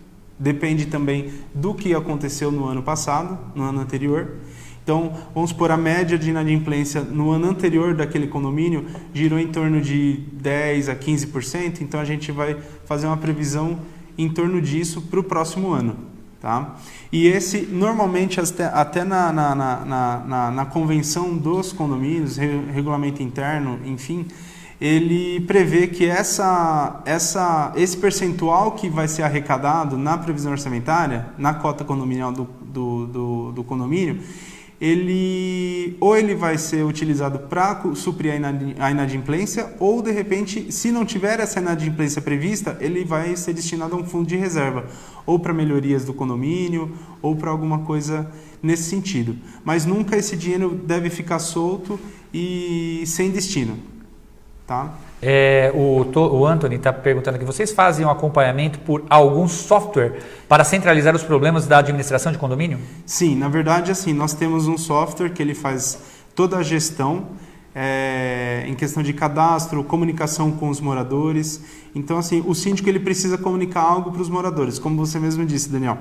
Depende também do que aconteceu no ano passado, no ano anterior. Então, vamos supor, a média de inadimplência no ano anterior daquele condomínio girou em torno de 10% a 15%. Então, a gente vai fazer uma previsão em torno disso para o próximo ano. Tá? E esse, normalmente, até na convenção dos condomínios, regulamento interno, enfim, ele prevê que esse percentual que vai ser arrecadado na previsão orçamentária, na cota condominial do condomínio, ele vai ser utilizado para suprir a inadimplência, ou de repente, se não tiver essa inadimplência prevista, ele vai ser destinado a um fundo de reserva, ou para melhorias do condomínio, ou para alguma coisa nesse sentido. Mas nunca esse dinheiro deve ficar solto e sem destino. Tá? O Anthony está perguntando aqui, vocês fazem um acompanhamento por algum software para centralizar os problemas da administração de condomínio? Sim, na verdade, assim, nós temos um software que ele faz toda a gestão em questão de cadastro, comunicação com os moradores. Então, assim, o síndico ele precisa comunicar algo para os moradores, como você mesmo disse, Daniel.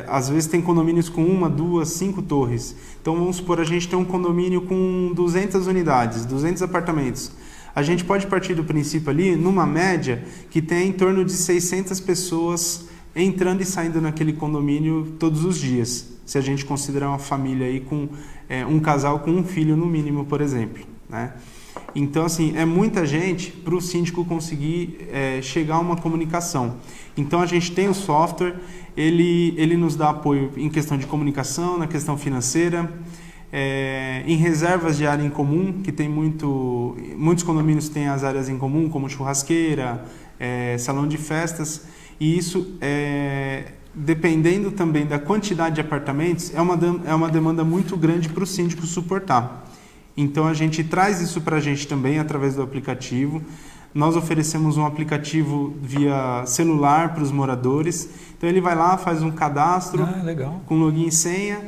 Às vezes tem condomínios com 1, 2, 5 torres. Então, vamos supor, a gente tem um condomínio com 200 unidades, 200 apartamentos. A gente pode partir do princípio ali, numa média, que tem em torno de 600 pessoas entrando e saindo naquele condomínio todos os dias. Se a gente considerar uma família aí com um casal com um filho no mínimo, por exemplo, né? Então, assim, é muita gente para o síndico conseguir chegar a uma comunicação. Então, a gente tem o software, ele nos dá apoio em questão de comunicação, na questão financeira, em reservas de área em comum, que tem muitos condomínios têm as áreas em comum, como churrasqueira, salão de festas, e isso, dependendo também da quantidade de apartamentos, é uma demanda muito grande para o síndico suportar. Então, a gente traz isso para a gente também através do aplicativo. Nós oferecemos um aplicativo via celular para os moradores. Então, ele vai lá, faz um cadastro com login e senha.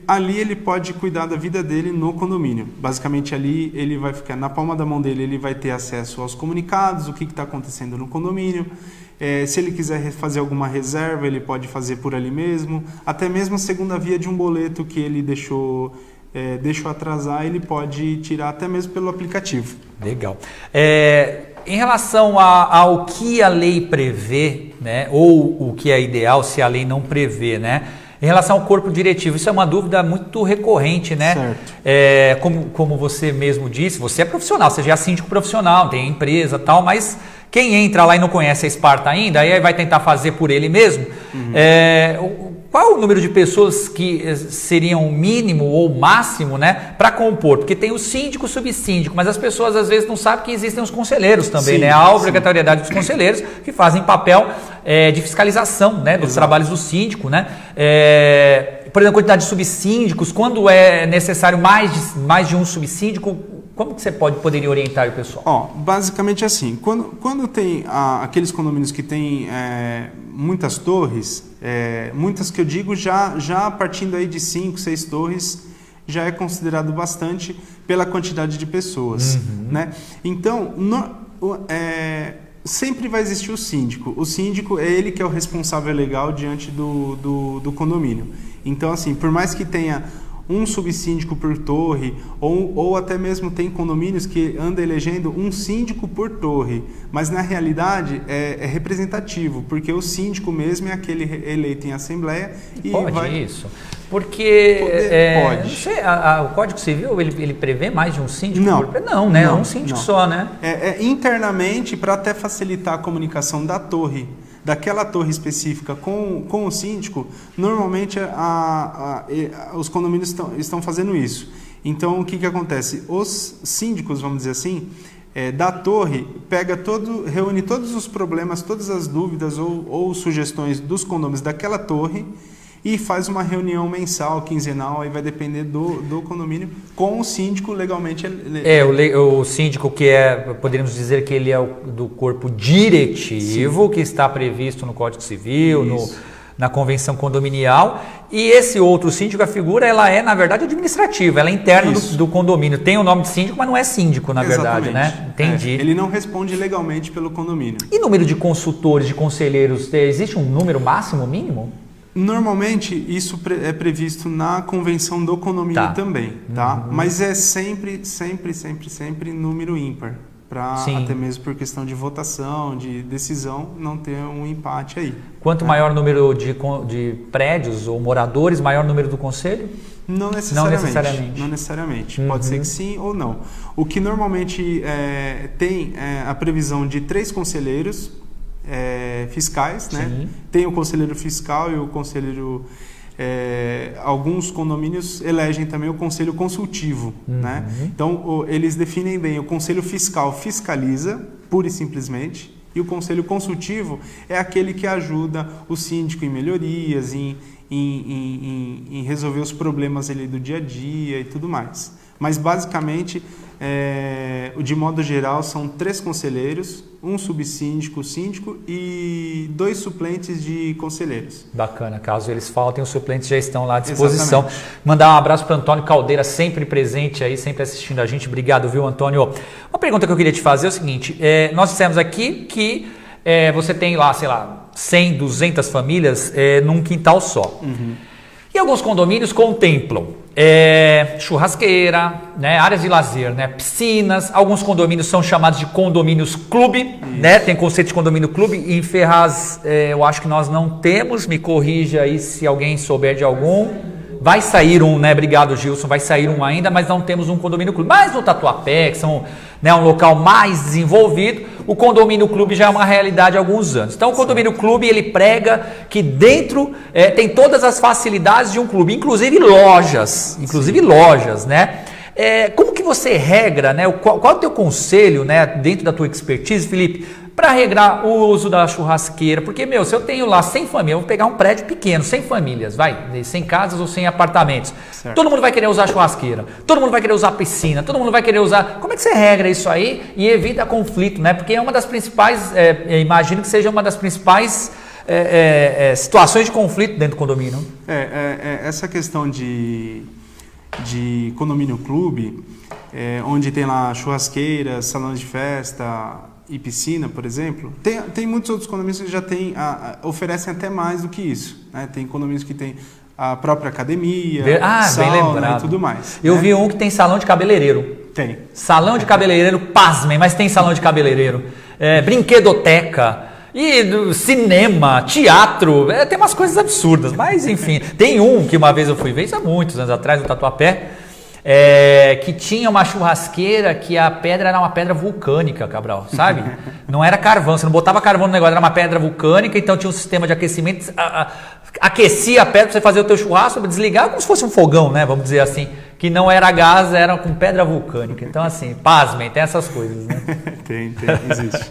Ali ele pode cuidar da vida dele no condomínio. Basicamente, ali ele vai ficar na palma da mão dele, ele vai ter acesso aos comunicados, o que está acontecendo no condomínio. Se ele quiser fazer alguma reserva, ele pode fazer por ali mesmo. Até mesmo a segunda via de um boleto que ele deixou atrasar, ele pode tirar até mesmo pelo aplicativo. Legal. Em relação ao que a lei prevê, né, ou o que é ideal se a lei não prevê, né? Em relação ao corpo diretivo, isso é uma dúvida muito recorrente, né? Certo. Como você mesmo disse, você é profissional, você já é síndico profissional, tem empresa e tal, mas quem entra lá e não conhece a Sparta ainda, aí vai tentar fazer por ele mesmo. Qual é o número de pessoas que seriam o mínimo ou o máximo, né, para compor? Porque tem o síndico, o subsíndico, mas as pessoas às vezes não sabem que existem os conselheiros também, sim, né? A obrigatoriedade dos conselheiros que fazem papel de fiscalização, né, dos trabalhos do síndico, né? Por exemplo, a quantidade de subsíndicos, quando é necessário mais de um subsíndico, como que você poderia orientar o pessoal? Basicamente assim, quando tem aqueles condomínios que tem muitas torres, muitas que eu digo já partindo aí de 5, 6 torres, já é considerado bastante pela quantidade de pessoas, né? Então, sempre vai existir o síndico. O síndico é ele que é o responsável legal diante do condomínio. Então, assim, por mais que tenha um subsíndico por torre, ou até mesmo tem condomínios que anda elegendo um síndico por torre, mas na realidade é representativo, porque o síndico mesmo é aquele eleito em assembleia e pode isso? Porque pode. Não sei, o Código Civil ele prevê mais de um síndico? Não, né? É um síndico só, né? Internamente, para até facilitar a comunicação da torre, daquela torre específica com o síndico, normalmente os condomínios estão fazendo isso. Então, o que acontece? Os síndicos, vamos dizer assim, da torre, reúne todos os problemas, todas as dúvidas ou sugestões dos condôminos daquela torre e faz uma reunião mensal, quinzenal, aí vai depender do condomínio, com o síndico legalmente. O síndico que poderíamos dizer que ele é do corpo diretivo, sim, que está previsto no Código Civil, na Convenção Condominial, e esse outro síndico, a figura, ela é, na verdade, administrativa, ela é interna do condomínio. Tem o nome de síndico, mas não é síndico, na verdade, né? Entendi. Ele não responde legalmente pelo condomínio. E número de consultores, de conselheiros, existe um número máximo, mínimo? Normalmente, isso é previsto na convenção do condomínio também, tá? Mas é sempre número ímpar, para até mesmo por questão de votação, de decisão, não ter um empate aí. Quanto maior o número de prédios ou moradores, maior o número do conselho? Não necessariamente. Pode ser que sim ou não. O que normalmente tem a previsão de 3 conselheiros fiscais, né? Tem o conselheiro fiscal e o conselheiro alguns condomínios elegem também o conselho consultivo, né? Então, eles definem bem, o conselho fiscal fiscaliza, pura e simplesmente, e o conselho consultivo é aquele que ajuda o síndico em melhorias, em resolver os problemas ali do dia a dia e tudo mais. Mas, basicamente, de modo geral, são 3 conselheiros, um subsíndico, síndico e 2 suplentes de conselheiros. Bacana, caso eles faltem, os suplentes já estão lá à disposição. Exatamente. Mandar um abraço para o Antônio Caldeira, sempre presente aí, sempre assistindo a gente. Obrigado, viu, Antônio? Uma pergunta que eu queria te fazer é o seguinte, nós dissemos aqui que você tem lá, sei lá, 100, 200 famílias num quintal só. E alguns condomínios contemplam churrasqueira, né, áreas de lazer, né, piscinas. Alguns condomínios são chamados de condomínios clube, né, tem conceito de condomínio clube. Em Ferraz, eu acho que nós não temos, me corrija aí se alguém souber de algum. Vai sair um, né? Obrigado, Gilson. Vai sair um ainda, mas não temos um condomínio clube. Mas no Tatuapé, que são, né, um local mais desenvolvido, o condomínio clube já é uma realidade há alguns anos. Então, o condomínio clube, ele prega que dentro tem todas as facilidades de um clube, inclusive lojas, né? Como que você regra, né? Qual é o teu conselho, né, dentro da tua expertise, Felipe, para regrar o uso da churrasqueira? Porque, se eu tenho lá 100 famílias, eu vou pegar um prédio pequeno, 100 famílias, 100 casas ou 100 apartamentos. Certo. Todo mundo vai querer usar churrasqueira, todo mundo vai querer usar piscina, todo mundo vai querer usar... Como é que você regra isso aí e evita conflito, né? Porque é uma das principais, imagino que seja uma das principais situações de conflito dentro do condomínio. Essa questão de condomínio clube, onde tem lá churrasqueira, salão de festa e piscina, por exemplo, tem muitos outros condomínios que já oferecem até mais do que isso, né? Tem condomínios que tem a própria academia, sauna e tudo mais. Eu vi um que tem salão de cabeleireiro. Tem. Salão de cabeleireiro, pasmem, mas tem salão de cabeleireiro. Brinquedoteca, e cinema, teatro, tem umas coisas absurdas, mas enfim. Tem um que uma vez eu fui ver, isso há muitos anos atrás, no Tatuapé, que tinha uma churrasqueira que a pedra era uma pedra vulcânica, Cabral, sabe? Não era carvão, você não botava carvão no negócio, era uma pedra vulcânica, então tinha um sistema de aquecimento, aquecia a pedra para você fazer o teu churrasco, desligar como se fosse um fogão, né? Vamos dizer assim, que não era gás, era com pedra vulcânica. Então assim, pasmem, tem essas coisas, né? Tem, existe.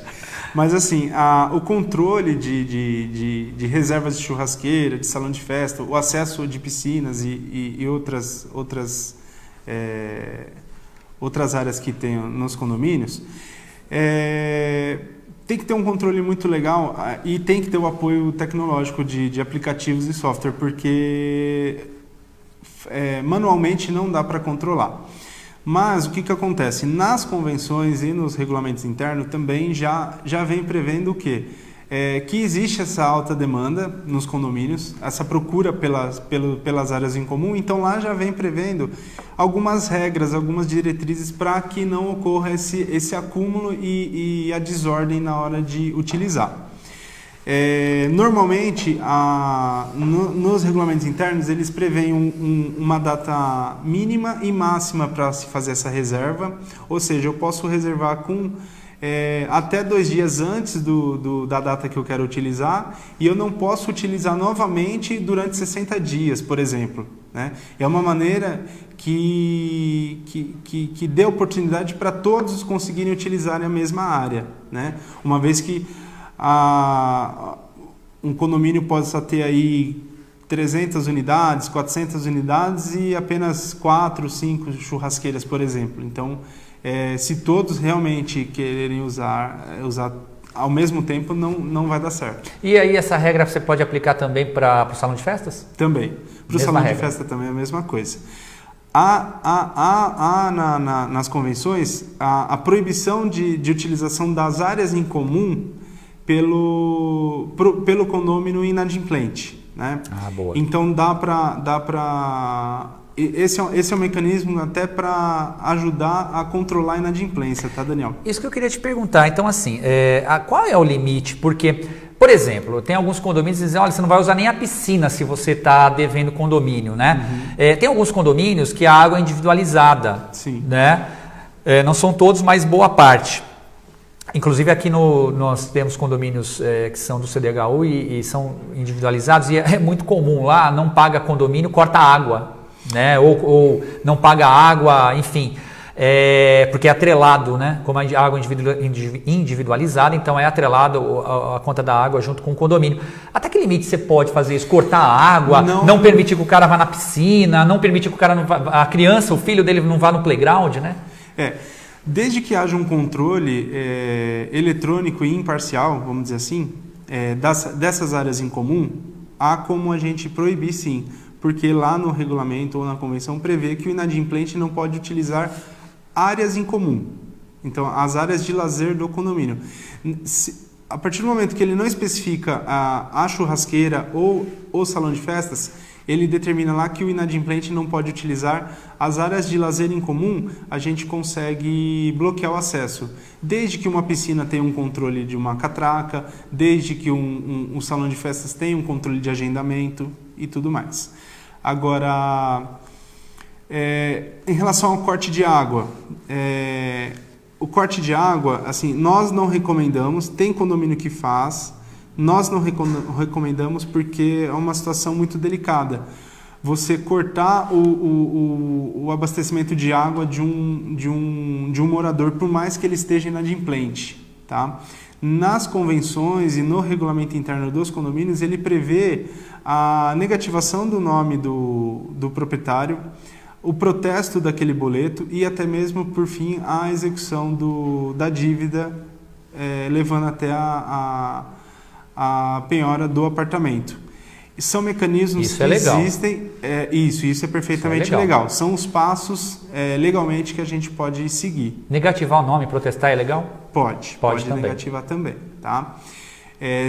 Mas assim, o controle de reservas de churrasqueira, de salão de festa, o acesso de piscinas e outras áreas que tem nos condomínios, tem que ter um controle muito legal e tem que ter o apoio tecnológico de aplicativos e software, porque manualmente não dá para controlar. Mas o que acontece? Nas convenções e nos regulamentos internos também já vem prevendo o quê? Que existe essa alta demanda nos condomínios, essa procura pelas áreas em comum, então lá já vem prevendo algumas regras, algumas diretrizes para que não ocorra esse acúmulo e a desordem na hora de utilizar. Normalmente, nos regulamentos internos, eles preveem uma data mínima e máxima para se fazer essa reserva, ou seja, eu posso reservar com até 2 dias antes da data que eu quero utilizar, e eu não posso utilizar novamente durante 60 dias, por exemplo, né? É uma maneira que dê oportunidade para todos conseguirem utilizar a mesma área, né? Uma vez que um condomínio possa ter aí 300 unidades, 400 unidades e apenas 4, 5 churrasqueiras, por exemplo. Então, se todos realmente quererem usar ao mesmo tempo, não vai dar certo. E aí essa regra você pode aplicar também para o salão de festas? Também. Para o salão de festa também é a mesma coisa. Nas convenções, a proibição de utilização das áreas em comum pelo condômino inadimplente, né? Boa. Então dá para esse é um mecanismo até para ajudar a controlar a inadimplência, tá, Daniel? Isso que eu queria te perguntar. Então assim, qual é o limite? Porque, por exemplo, tem alguns condomínios que dizem, olha, você não vai usar nem a piscina se você está devendo condomínio, né? Tem alguns condomínios que a água é individualizada. Sim. Né? Não são todos, mas boa parte. Inclusive aqui nós temos condomínios que são do CDHU e são individualizados, e é muito comum lá, não paga condomínio, corta água, né? Ou não paga água, enfim, porque é atrelado, né? Como a água individualizada, então é atrelado a conta da água junto com o condomínio. Até que limite você pode fazer isso? Cortar a água, não permitir que o cara vá na piscina, não permitir que o cara a criança, o filho dele não vá no playground, né? Desde que haja um controle eletrônico e imparcial, vamos dizer assim, dessas áreas em comum, há como a gente proibir sim, porque lá no regulamento ou na convenção prevê que o inadimplente não pode utilizar áreas em comum. Então, as áreas de lazer do condomínio. A partir do momento que ele não especifica a churrasqueira ou o salão de festas, ele determina lá que o inadimplente não pode utilizar as áreas de lazer em comum, a gente consegue bloquear o acesso. Desde que uma piscina tenha um controle de uma catraca, desde que um salão de festas tenha um controle de agendamento e tudo mais. Agora, em relação ao corte de água, o corte de água, assim, nós não recomendamos, tem condomínio que faz. Nós não recomendamos porque é uma situação muito delicada. Você cortar o abastecimento de água de um morador, por mais que ele esteja inadimplente. Tá? Nas convenções e no regulamento interno dos condomínios, ele prevê a negativação do nome do proprietário, o protesto daquele boleto e até mesmo, por fim, a execução da dívida, levando até a penhora do apartamento. E são mecanismos que existem. Isso é perfeitamente legal. São os passos legalmente que a gente pode seguir. Negativar o nome, protestar é legal? Pode também. Negativar também. Tá?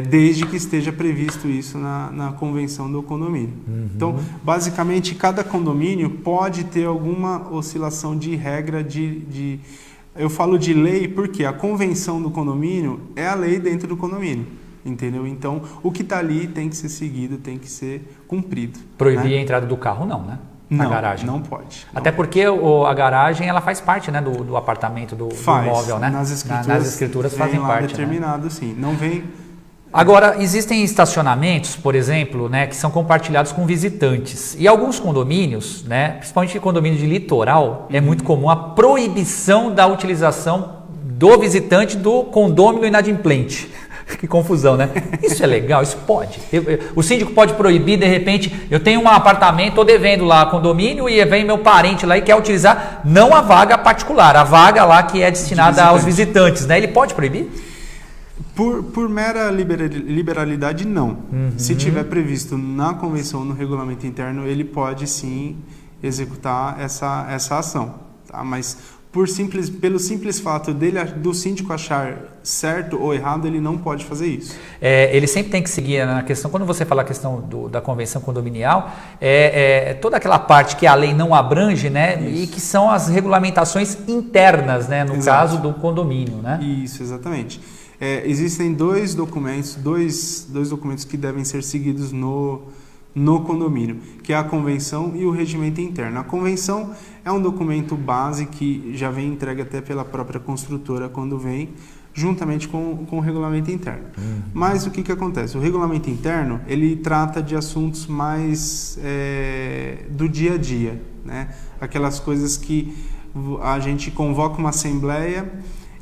Desde que esteja previsto isso na convenção do condomínio. Então, basicamente, cada condomínio pode ter alguma oscilação de regra eu falo de lei porque a convenção do condomínio é a lei dentro do condomínio. Entendeu? Então, o que está ali tem que ser seguido, tem que ser cumprido. Proibir a entrada do carro não, né? Na garagem. Não pode. Até porque a garagem ela faz parte, né, do apartamento, do imóvel, né? Nas escrituras fazem parte. Determinado, né? Sim. Não vem. Agora, existem estacionamentos, por exemplo, né, que são compartilhados com visitantes. E alguns condomínios, né, principalmente condomínio de litoral, é muito comum a proibição da utilização do visitante do condômino inadimplente. Que confusão, né? Isso é legal, isso pode. O síndico pode proibir, de repente, eu tenho um apartamento, estou devendo lá condomínio e vem meu parente lá e quer utilizar não a vaga particular, a vaga lá que é destinada aos visitantes, né? Ele pode proibir? Por mera liberalidade, não. Se tiver previsto na convenção, no regulamento interno, ele pode sim executar essa ação. Tá? Mas pelo simples fato do síndico achar certo ou errado, ele não pode fazer isso. Ele sempre tem que seguir na questão, quando você fala a questão da convenção condominial, toda aquela parte que a lei não abrange, né? Isso. E que são as regulamentações internas, né? No caso do condomínio, né? Isso, exatamente. Existem dois documentos que devem ser seguidos no condomínio, que é a convenção e o regimento interno. A convenção é um documento base que já vem entregue até pela própria construtora quando vem, juntamente com o regulamento interno. Mas o que acontece? O regulamento interno, ele trata de assuntos mais do dia a dia, né? Aquelas coisas que a gente convoca uma assembleia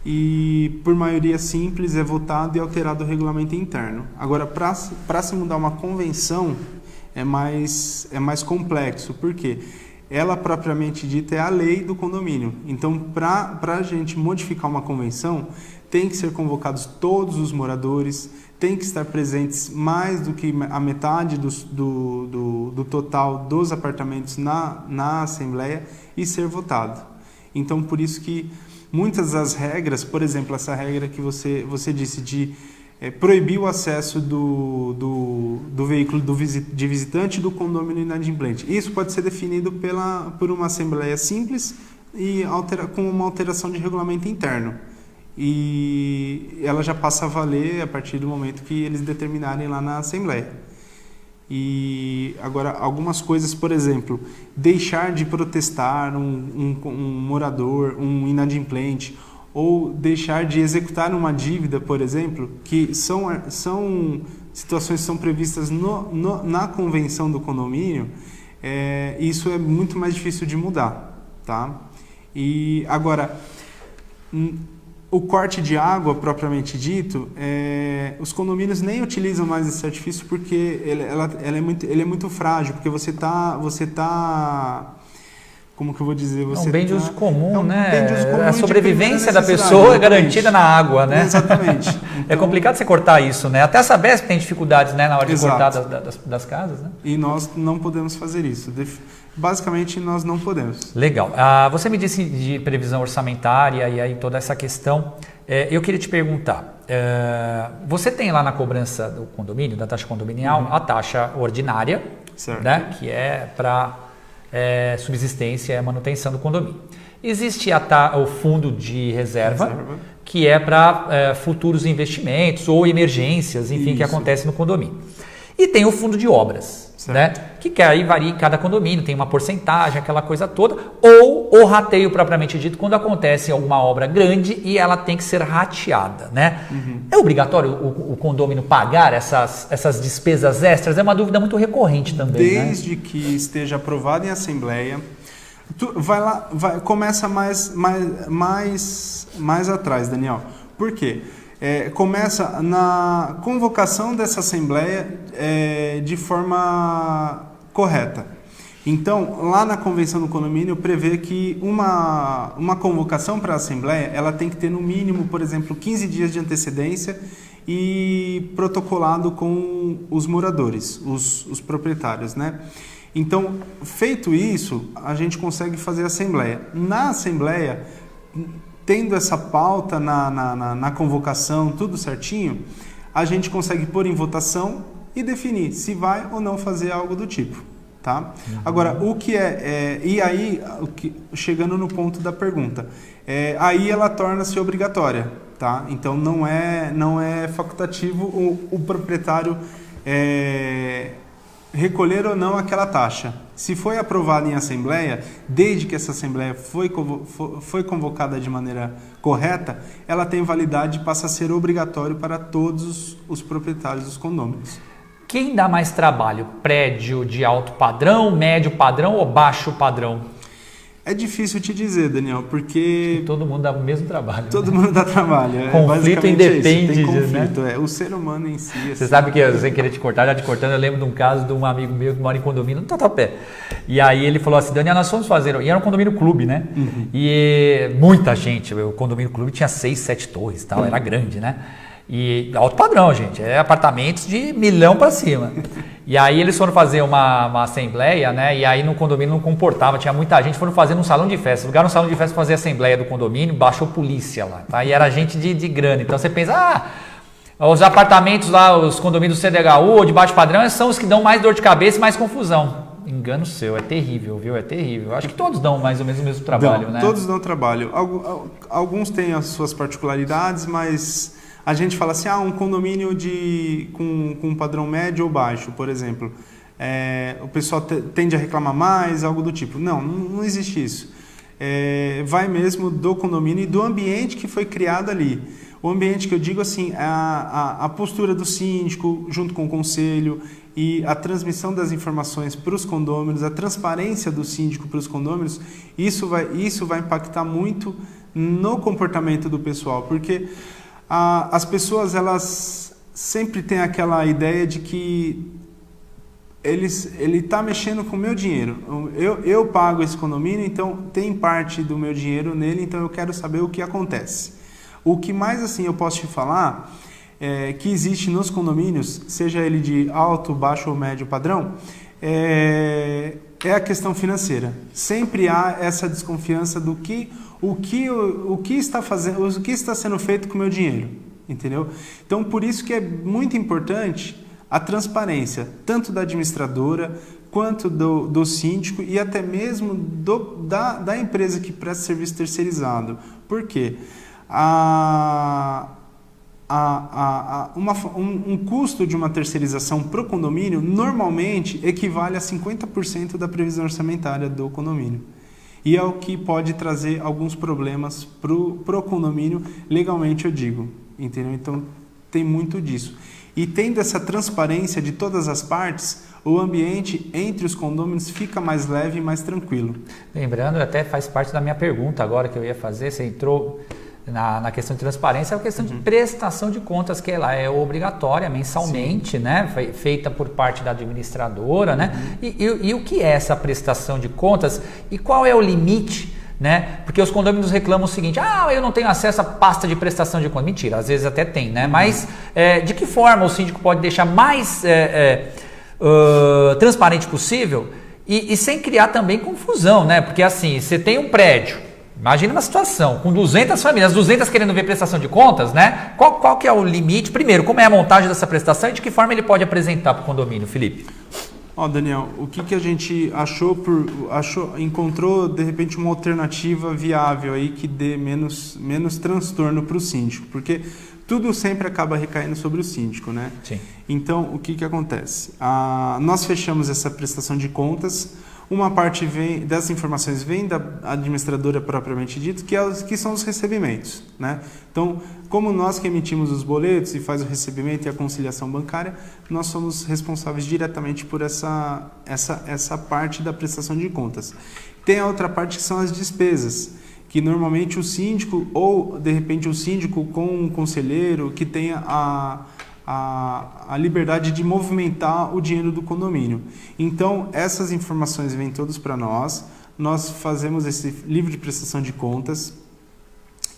e por maioria simples é votado e alterado o regulamento interno. Agora, para se mudar uma convenção, é mais complexo. Por quê? Ela propriamente dita é a lei do condomínio. Então, para a gente modificar uma convenção, tem que ser convocados todos os moradores, tem que estar presentes mais do que a metade do total dos apartamentos na Assembleia e ser votado. Então, por isso que muitas das regras, por exemplo, essa regra que você disse de proibir o acesso do veículo de visitante do condomínio inadimplente. Isso pode ser definido por uma assembleia simples e com uma alteração de regulamento interno. E ela já passa a valer a partir do momento que eles determinarem lá na assembleia. E agora, algumas coisas, por exemplo, deixar de protestar um morador, um inadimplente, ou deixar de executar uma dívida, por exemplo, que são situações que são previstas na convenção do condomínio, isso é muito mais difícil de mudar, tá? E agora, o corte de água propriamente dito, os condomínios nem utilizam mais esse artifício porque ele é muito frágil, porque você tá como que eu vou dizer? É um bem de uso comum, né? Bem de uso comum, a sobrevivência da pessoa é garantida na água, né? Exatamente. Então, é complicado você cortar isso, né? Até a Sabesp tem dificuldades, né, na hora de cortar das casas, né? E nós não podemos fazer isso. Basicamente, nós não podemos. Legal. Você me disse de previsão orçamentária e aí toda essa questão. Eu queria te perguntar, você tem lá na cobrança do condomínio, da taxa condominial, a taxa ordinária, certo, né? Que é para subsistência e manutenção do condomínio. Existe o fundo de reserva, que é para futuros investimentos ou emergências, enfim, que acontecem no condomínio. E tem o fundo de obras, né? Que aí varia em cada condomínio, tem uma porcentagem, aquela coisa toda, ou o rateio propriamente dito, quando acontece alguma obra grande e ela tem que ser rateada, né? É obrigatório o condomínio pagar essas despesas extras? É uma dúvida muito recorrente também, desde que esteja aprovado em assembleia. Começa mais atrás, Daniel. Por quê? Começa na convocação dessa assembleia de forma correta. Então, lá na convenção do condomínio prevê que uma convocação para a assembleia ela tem que ter no mínimo, por exemplo, 15 dias de antecedência e protocolado com os moradores, os proprietários, né? Então, feito isso, a gente consegue fazer a assembleia. Na assembleia, tendo essa pauta na convocação, tudo certinho, a gente consegue pôr em votação e definir se vai ou não fazer algo do tipo, tá? Agora, o que e aí, chegando no ponto da pergunta, aí ela torna-se obrigatória, tá? Então, não é facultativo o proprietário recolher ou não aquela taxa. Se foi aprovada em assembleia, desde que essa assembleia foi convocada de maneira correta, ela tem validade e passa a ser obrigatório para todos os proprietários dos condôminos. Quem dá mais trabalho? Prédio de alto padrão, médio padrão ou baixo padrão? É difícil te dizer, Daniel, porque todo mundo dá o mesmo trabalho. Todo mundo dá trabalho. Conflito independe. Tem conflito, né? O ser humano em si. Você sabe que, sem querer te cortar, já te cortando, eu lembro de um caso de um amigo meu que mora em condomínio no Tatuapé. E aí ele falou assim, Daniel, nós fomos fazer... E era um condomínio clube, né? E muita gente, o condomínio clube tinha 6, 7 torres, tal, era grande, né? E alto padrão, gente, apartamentos de $1 milhão para cima. E aí eles foram fazer uma assembleia, né? E aí no condomínio não comportava, tinha muita gente, foram fazer num salão de festa. Lugar no salão de festa para fazer a assembleia do condomínio, baixou polícia lá, tá? E era gente de grana. Então você pensa, os apartamentos lá, os condomínios do CDHU ou de baixo padrão são os que dão mais dor de cabeça e mais confusão. Engano seu, é terrível, viu? É terrível. Acho que todos dão mais ou menos o mesmo trabalho, né? Todos dão trabalho. Alguns têm as suas particularidades, mas... A gente fala assim, um condomínio com um padrão médio ou baixo, por exemplo. O pessoal tende a reclamar mais, algo do tipo. Não existe isso. Vai mesmo do condomínio e do ambiente que foi criado ali. O ambiente que eu digo assim, a postura do síndico junto com o conselho e a transmissão das informações para os condôminos, a transparência do síndico para os condôminos, isso vai impactar muito no comportamento do pessoal, porque... As pessoas, elas sempre têm aquela ideia de que ele está mexendo com o meu dinheiro. Eu pago esse condomínio, então tem parte do meu dinheiro nele, então eu quero saber o que acontece. O que mais assim eu posso te falar que existe nos condomínios, seja ele de alto, baixo ou médio padrão, é a questão financeira. Sempre há essa desconfiança do o que está sendo feito com o meu dinheiro, entendeu? Então, por isso que é muito importante a transparência, tanto da administradora, quanto do síndico e até mesmo da empresa que presta serviço terceirizado. Por quê? Um custo de uma terceirização para o condomínio normalmente equivale a 50% da previsão orçamentária do condomínio. E é o que pode trazer alguns problemas pro condomínio, legalmente eu digo, entendeu? Então tem muito disso. E tendo essa transparência de todas as partes, o ambiente entre os condôminos fica mais leve e mais tranquilo. Lembrando, até faz parte da minha pergunta agora que eu ia fazer, você entrou na questão de transparência, é a questão de prestação de contas, que ela é obrigatória mensalmente, né? Feita por parte da administradora, né? E o que é essa prestação de contas e qual é o limite, né? Porque os condôminos reclamam o seguinte: eu não tenho acesso à pasta de prestação de contas. Mentira, às vezes até tem, né? Mas de que forma o síndico pode deixar mais transparente possível e sem criar também confusão, né? Porque assim, você tem um prédio, imagina uma situação com 200 famílias, 200 querendo ver prestação de contas, né? Qual que é o limite? Primeiro, como é a montagem dessa prestação e de que forma ele pode apresentar para o condomínio, Felipe? Daniel, o que a gente encontrou de repente uma alternativa viável aí que dê menos transtorno para o síndico, porque tudo sempre acaba recaindo sobre o síndico, né? Sim. Então, o que acontece? Nós fechamos essa prestação de contas. Uma parte dessas informações vem da administradora propriamente dito, que são os recebimentos, né? Então, como nós que emitimos os boletos e faz o recebimento e a conciliação bancária, nós somos responsáveis diretamente por essa parte da prestação de contas. Tem a outra parte que são as despesas, que normalmente o síndico ou, de repente, o síndico com um conselheiro que tenha a liberdade de movimentar o dinheiro do condomínio. Então, essas informações vêm todas para nós fazemos esse livro de prestação de contas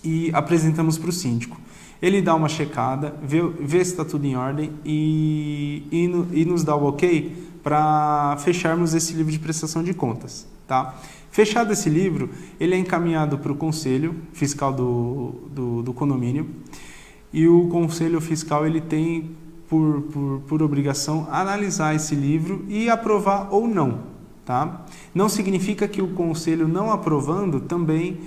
e apresentamos para o síndico. Ele dá uma checada, vê se está tudo em ordem e nos dá o ok para fecharmos esse livro de prestação de contas. Tá? Fechado esse livro, ele é encaminhado para o conselho fiscal do condomínio. E o conselho fiscal ele tem por obrigação analisar esse livro e aprovar ou não. Tá? Não significa que o conselho não aprovando também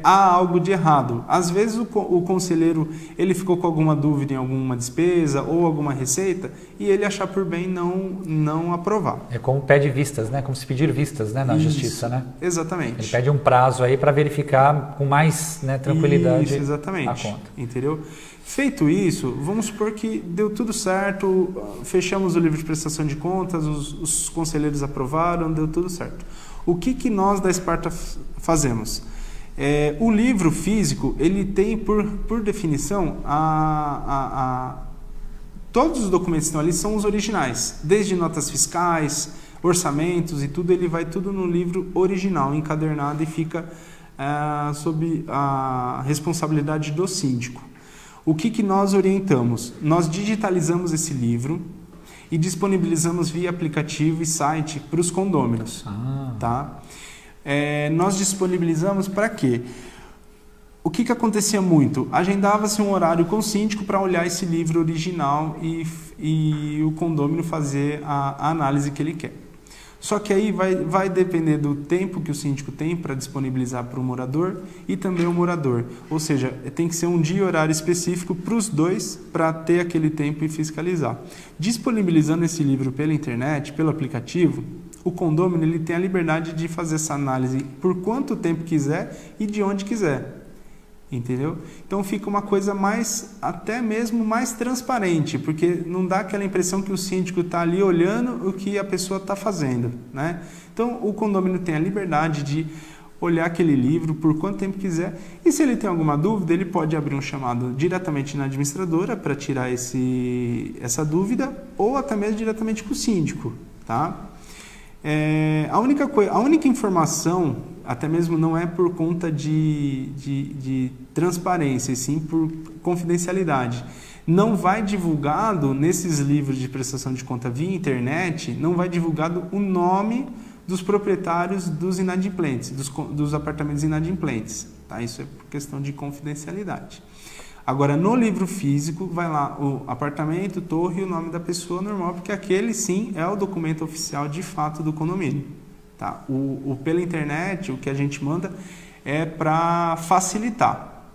há algo de errado. Às vezes o conselheiro ele ficou com alguma dúvida em alguma despesa ou alguma receita e ele achar por bem não aprovar. É como pede vistas, né? Como se pedir vistas, né? Na justiça, né? Exatamente. Ele pede um prazo aí para verificar com mais, né, tranquilidade exatamente. A conta. Entendeu? Feito isso, vamos supor que deu tudo certo, fechamos o livro de prestação de contas, os conselheiros aprovaram, deu tudo certo. O que nós da Esparta fazemos? O livro físico, ele tem por definição, todos os documentos que estão ali são os originais, desde notas fiscais, orçamentos e tudo, ele vai tudo no livro original, encadernado e fica sob a responsabilidade do síndico. O que nós orientamos? Nós digitalizamos esse livro e disponibilizamos via aplicativo e site para os condôminos. Tá? Nós disponibilizamos para quê? O que acontecia muito? Agendava-se um horário com o síndico para olhar esse livro original e o condômino fazer a análise que ele quer. Só que aí vai depender do tempo que o síndico tem para disponibilizar para o morador e também o morador. Ou seja, tem que ser um dia e horário específico para os dois para ter aquele tempo e fiscalizar. Disponibilizando esse livro pela internet, pelo aplicativo, o condômino ele tem a liberdade de fazer essa análise por quanto tempo quiser e de onde quiser. Entendeu? Então fica uma coisa até mesmo mais transparente, porque não dá aquela impressão que o síndico está ali olhando o que a pessoa está fazendo, né? Então o condomínio tem a liberdade de olhar aquele livro por quanto tempo quiser e se ele tem alguma dúvida, ele pode abrir um chamado diretamente na administradora para tirar essa dúvida ou até mesmo diretamente com o síndico, tá? A única informação, até mesmo não é por conta de transparência, e sim por confidencialidade. Não vai divulgado nesses livros de prestação de conta via internet, não vai divulgado o nome dos proprietários dos inadimplentes, dos apartamentos inadimplentes. Tá? Isso é por questão de confidencialidade. Agora, no livro físico, vai lá o apartamento, torre e o nome da pessoa normal, porque aquele sim é o documento oficial de fato do condomínio. Tá? Pela internet, o que a gente manda é para facilitar,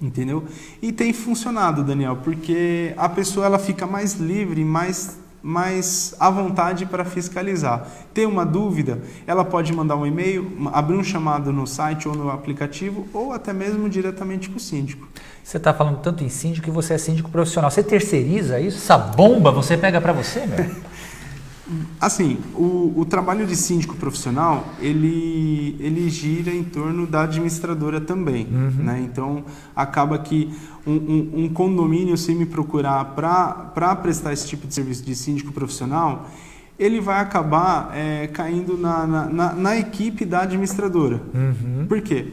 entendeu? E tem funcionado, Daniel, porque a pessoa ela fica mais livre, mais mais à vontade para fiscalizar. Tem uma dúvida, ela pode mandar um e-mail, abrir um chamado no site ou no aplicativo, ou até mesmo diretamente com o síndico. Você está falando tanto em síndico que você é síndico profissional. Você terceiriza isso? Essa bomba você pega para você, meu? Assim, o trabalho de síndico profissional, ele gira em torno da administradora também, né? Então, acaba que um condomínio, se me procurar para prestar esse tipo de serviço de síndico profissional, ele vai acabar caindo na equipe da administradora. Por quê?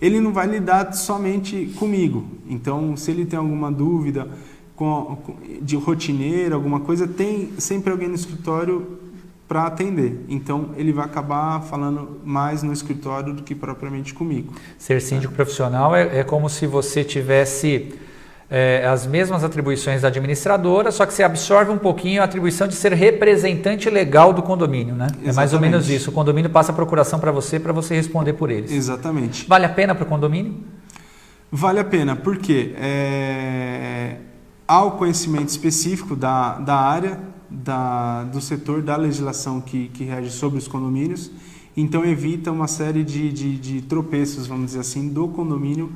Ele não vai lidar somente comigo. Então, se ele tem alguma dúvida de rotineiro, alguma coisa, tem sempre alguém no escritório para atender. Então, ele vai acabar falando mais no escritório do que propriamente comigo. Ser síndico profissional é como se você tivesse as mesmas atribuições da administradora, só que você absorve um pouquinho a atribuição de ser representante legal do condomínio, né? Exatamente. É mais ou menos isso. O condomínio passa a procuração para você responder por eles. Exatamente. Vale a pena para o condomínio? Vale a pena, porque há o conhecimento específico da área, do setor, da legislação que rege sobre os condomínios, então evita uma série de tropeços, vamos dizer assim, do condomínio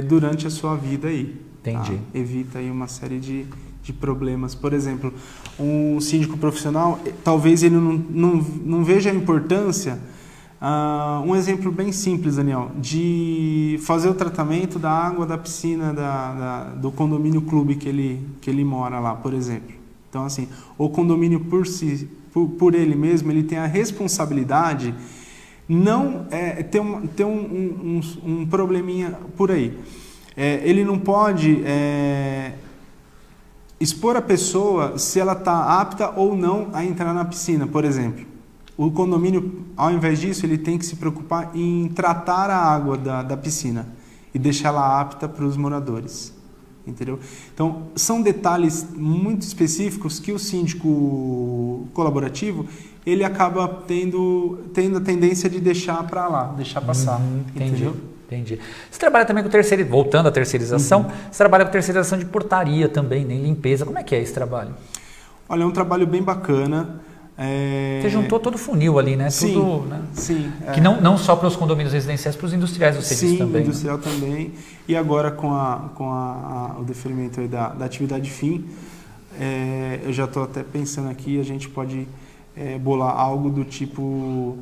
durante a sua vida aí. Entendi. Tá? Evita aí uma série de problemas. Por exemplo, um síndico profissional, talvez ele não veja a importância. Um exemplo bem simples, Daniel, de fazer o tratamento da água da piscina do condomínio clube que ele mora lá, por exemplo. Então, assim, o condomínio por ele mesmo, ele tem a responsabilidade, não ter um probleminha por aí. Ele não pode expor a pessoa se ela está apta ou não a entrar na piscina, por exemplo. O condomínio, ao invés disso, ele tem que se preocupar em tratar a água da piscina e deixá-la apta para os moradores, entendeu? Então, são detalhes muito específicos que o síndico colaborativo, ele acaba tendo a tendência de deixar para lá, deixar passar, entendeu? Entendi. Você trabalha também com voltando à terceirização, você trabalha com terceirização de portaria também, né? Limpeza. Como é que é esse trabalho? Olha, é um trabalho bem bacana. Você juntou todo o funil ali, né? Sim, tudo, né? Sim. Que não só para os condomínios residenciais, para os industriais você disse também. Sim, industrial também. E agora com o deferimento aí da atividade fim, eu já estou até pensando aqui, a gente pode bolar algo do tipo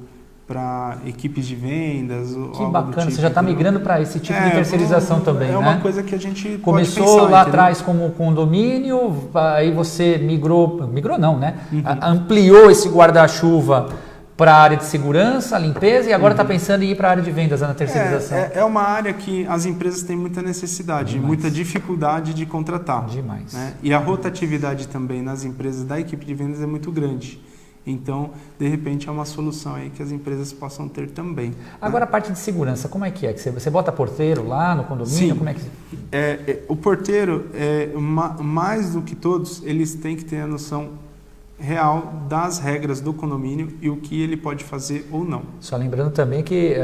para equipes de vendas. Que bacana, você já está migrando para esse tipo de terceirização também, né? É uma coisa que a gente começou pode pensar, lá entendeu? atrás como condomínio, aí você migrou não, né? Ampliou esse guarda-chuva para a área de segurança, limpeza, e agora está pensando em ir para a área de vendas na terceirização. É uma área que as empresas têm muita necessidade, muita dificuldade de contratar. Demais. Né? E a rotatividade também nas empresas da equipe de vendas é muito grande. Então, de repente, é uma solução aí que as empresas possam ter também. Agora, a parte de segurança, como é que é? Você bota porteiro lá no condomínio? Sim. Como é que... O porteiro, mais do que todos, eles têm que ter a noção real das regras do condomínio e o que ele pode fazer ou não. Só lembrando também que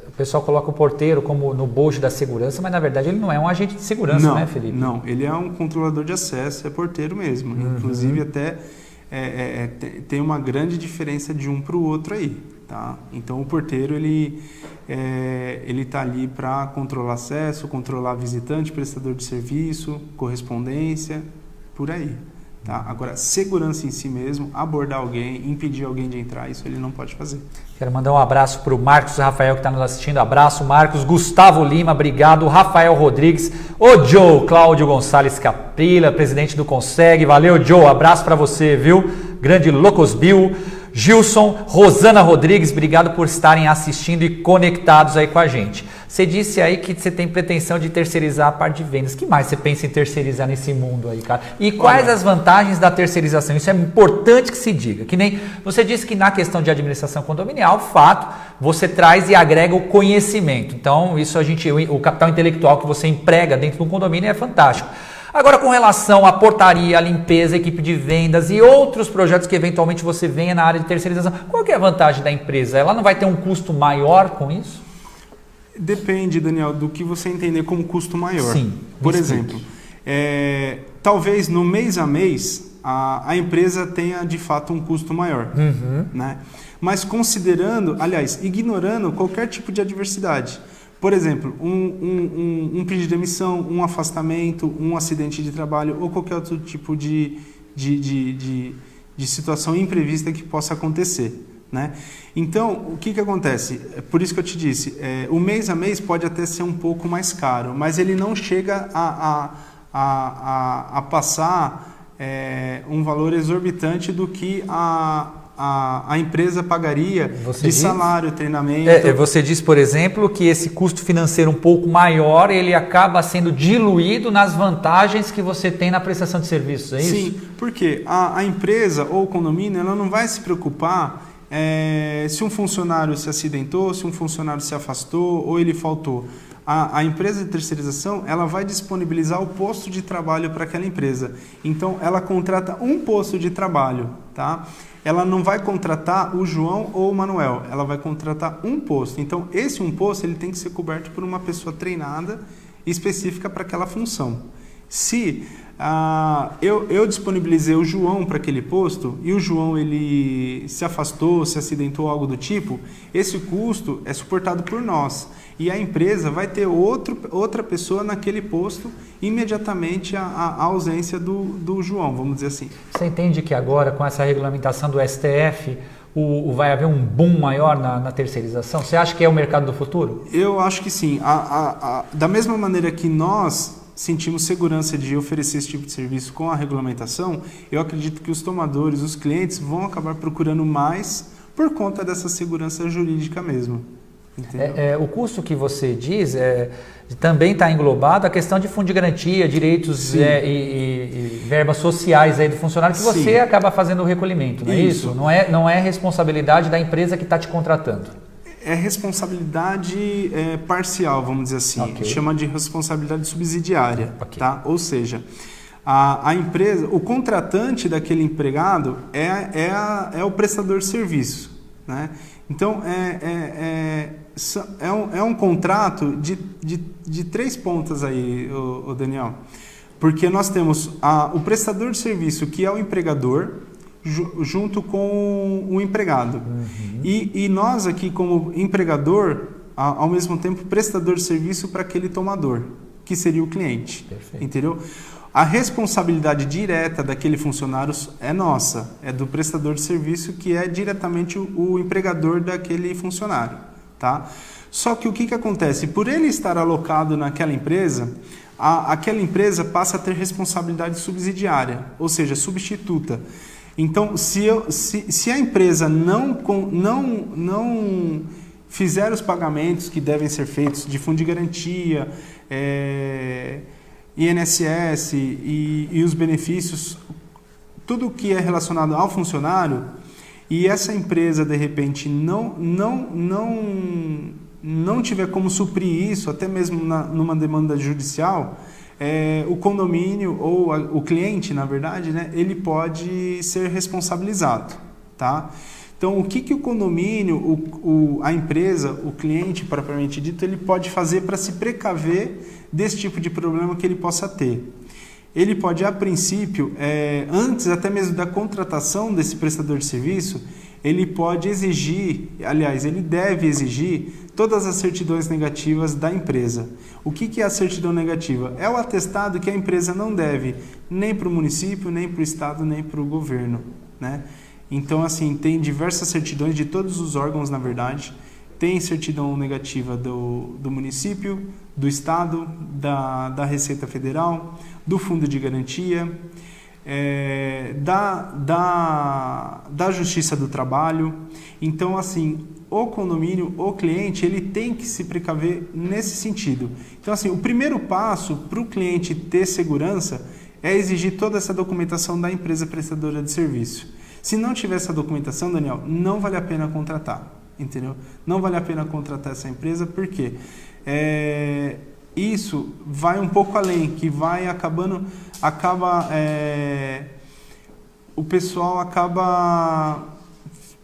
o pessoal coloca o porteiro como no bojo da segurança, mas na verdade ele não é um agente de segurança, né, Felipe? Não, ele é um controlador de acesso, é porteiro mesmo. Inclusive, até tem uma grande diferença de um para o outro aí. Tá? Então, o porteiro ele está ali para controlar acesso, controlar visitante, prestador de serviço, correspondência, por aí. Tá? Agora, segurança em si mesmo, abordar alguém, impedir alguém de entrar, isso ele não pode fazer. Quero mandar um abraço para o Marcos Rafael que está nos assistindo. Abraço, Marcos. Gustavo Lima, obrigado. Rafael Rodrigues. O Joe, Cláudio Gonçalves Caprilha, presidente do Conseg. Valeu, Joe. Abraço para você, viu? Grande Locos Bill. Gilson, Rosana Rodrigues, obrigado por estarem assistindo e conectados aí com a gente. Você disse aí que você tem pretensão de terceirizar a parte de vendas. O que mais você pensa em terceirizar nesse mundo aí, cara? E quais as vantagens da terceirização? Isso é importante que se diga. Que nem você disse que na questão de administração condominial, fato, você traz e agrega o conhecimento. Então, isso o capital intelectual que você emprega dentro do condomínio é fantástico. Agora, com relação à portaria, à limpeza, equipe de vendas e outros projetos que eventualmente você venha na área de terceirização, qual que é a vantagem da empresa? Ela não vai ter um custo maior com isso? Depende, Daniel, do que você entender como custo maior. Sim. Por exemplo, talvez no mês a mês a empresa tenha de fato um custo maior, né? Mas considerando, aliás, ignorando qualquer tipo de adversidade. Por exemplo, um pedido de demissão, um afastamento, um acidente de trabalho ou qualquer outro tipo de situação imprevista que possa acontecer, né? Então, o que acontece? É por isso que eu te disse, o mês a mês pode até ser um pouco mais caro, mas ele não chega a passar um valor exorbitante do que a empresa pagaria salário, treinamento. Você diz, por exemplo, que esse custo financeiro um pouco maior, ele acaba sendo diluído nas vantagens que você tem na prestação de serviços, é isso? Sim, porque a empresa ou o condomínio, ela não vai se preocupar se um funcionário se acidentou, se um funcionário se afastou ou ele faltou. A empresa de terceirização, ela vai disponibilizar o posto de trabalho para aquela empresa. Então, ela contrata um posto de trabalho, tá? Ela não vai contratar o João ou o Manuel, ela vai contratar um posto. Então, esse um posto ele tem que ser coberto por uma pessoa treinada específica para aquela função. Se eu disponibilizei o João para aquele posto e o João ele se afastou, se acidentou, algo do tipo, esse custo é suportado por nós. E a empresa vai ter outra pessoa naquele posto imediatamente à ausência do João, vamos dizer assim. Você entende que agora, com essa regulamentação do STF, vai haver um boom maior na terceirização? Você acha que é o mercado do futuro? Eu acho que sim. Da mesma maneira que nós sentimos segurança de oferecer esse tipo de serviço com a regulamentação, eu acredito que os tomadores, os clientes, vão acabar procurando mais por conta dessa segurança jurídica mesmo. O custo que você diz também está englobado a questão de fundo de garantia, direitos e verbas sociais aí do funcionário que você acaba fazendo o recolhimento, não é isso? Não é responsabilidade da empresa que está te contratando. É responsabilidade parcial, vamos dizer assim. Okay. Chama de responsabilidade subsidiária. Okay. Tá? Ou seja, a empresa, o contratante daquele empregado é o prestador de serviço, né? Então, é um contrato de 3 pontas aí, o Daniel. Porque nós temos o prestador de serviço, que é o empregador, junto com o empregado. E nós aqui, como empregador, ao mesmo tempo, prestador de serviço para aquele tomador, que seria o cliente. Perfeito. Entendeu? A responsabilidade direta daquele funcionário é nossa, é do prestador de serviço, que é diretamente o empregador daquele funcionário, tá? Só que o que acontece? Por ele estar alocado naquela empresa, aquela empresa passa a ter responsabilidade subsidiária, ou seja, substituta. Então, se a empresa não fizer os pagamentos que devem ser feitos de fundo de garantia, INSS e os benefícios, tudo que é relacionado ao funcionário, e essa empresa de repente não tiver como suprir isso, até mesmo numa demanda judicial, o condomínio ou o cliente, na verdade, né, ele pode ser responsabilizado, tá? Então, o que o condomínio, a empresa, o cliente, propriamente dito, ele pode fazer para se precaver desse tipo de problema que ele possa ter? Ele pode, a princípio, antes até mesmo da contratação desse prestador de serviço, ele pode exigir, aliás, ele deve exigir todas as certidões negativas da empresa. O que é a certidão negativa? É o atestado que a empresa não deve nem para o município, nem para o estado, nem para o governo, né? Então, assim, tem diversas certidões de todos os órgãos, na verdade. Tem certidão negativa do município, do estado, da Receita Federal, do Fundo de Garantia, da Justiça do Trabalho. Então, assim, o condomínio, o cliente, ele tem que se precaver nesse sentido. Então, assim, o primeiro passo para o cliente ter segurança é exigir toda essa documentação da empresa prestadora de serviço. Se não tiver essa documentação, Daniel, não vale a pena contratar, entendeu? Não vale a pena contratar essa empresa, porque isso vai um pouco além, que vai o pessoal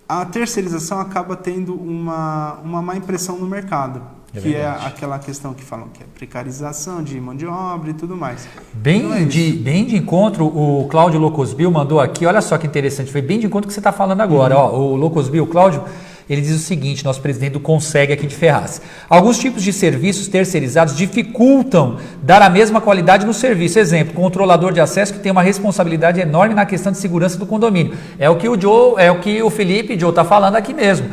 a terceirização acaba tendo uma má impressão no mercado. que é aquela questão que falam que é precarização de mão de obra e tudo mais. Bem de encontro, o Cláudio Locosbil mandou aqui, olha só que interessante, foi bem de encontro que você está falando agora. O Locosbil, Cláudio, ele diz o seguinte, nosso presidente do Conseg aqui de Ferraz: alguns tipos de serviços terceirizados dificultam dar a mesma qualidade no serviço. Exemplo, controlador de acesso que tem uma responsabilidade enorme na questão de segurança do condomínio. É o que o Felipe Joe está falando aqui mesmo.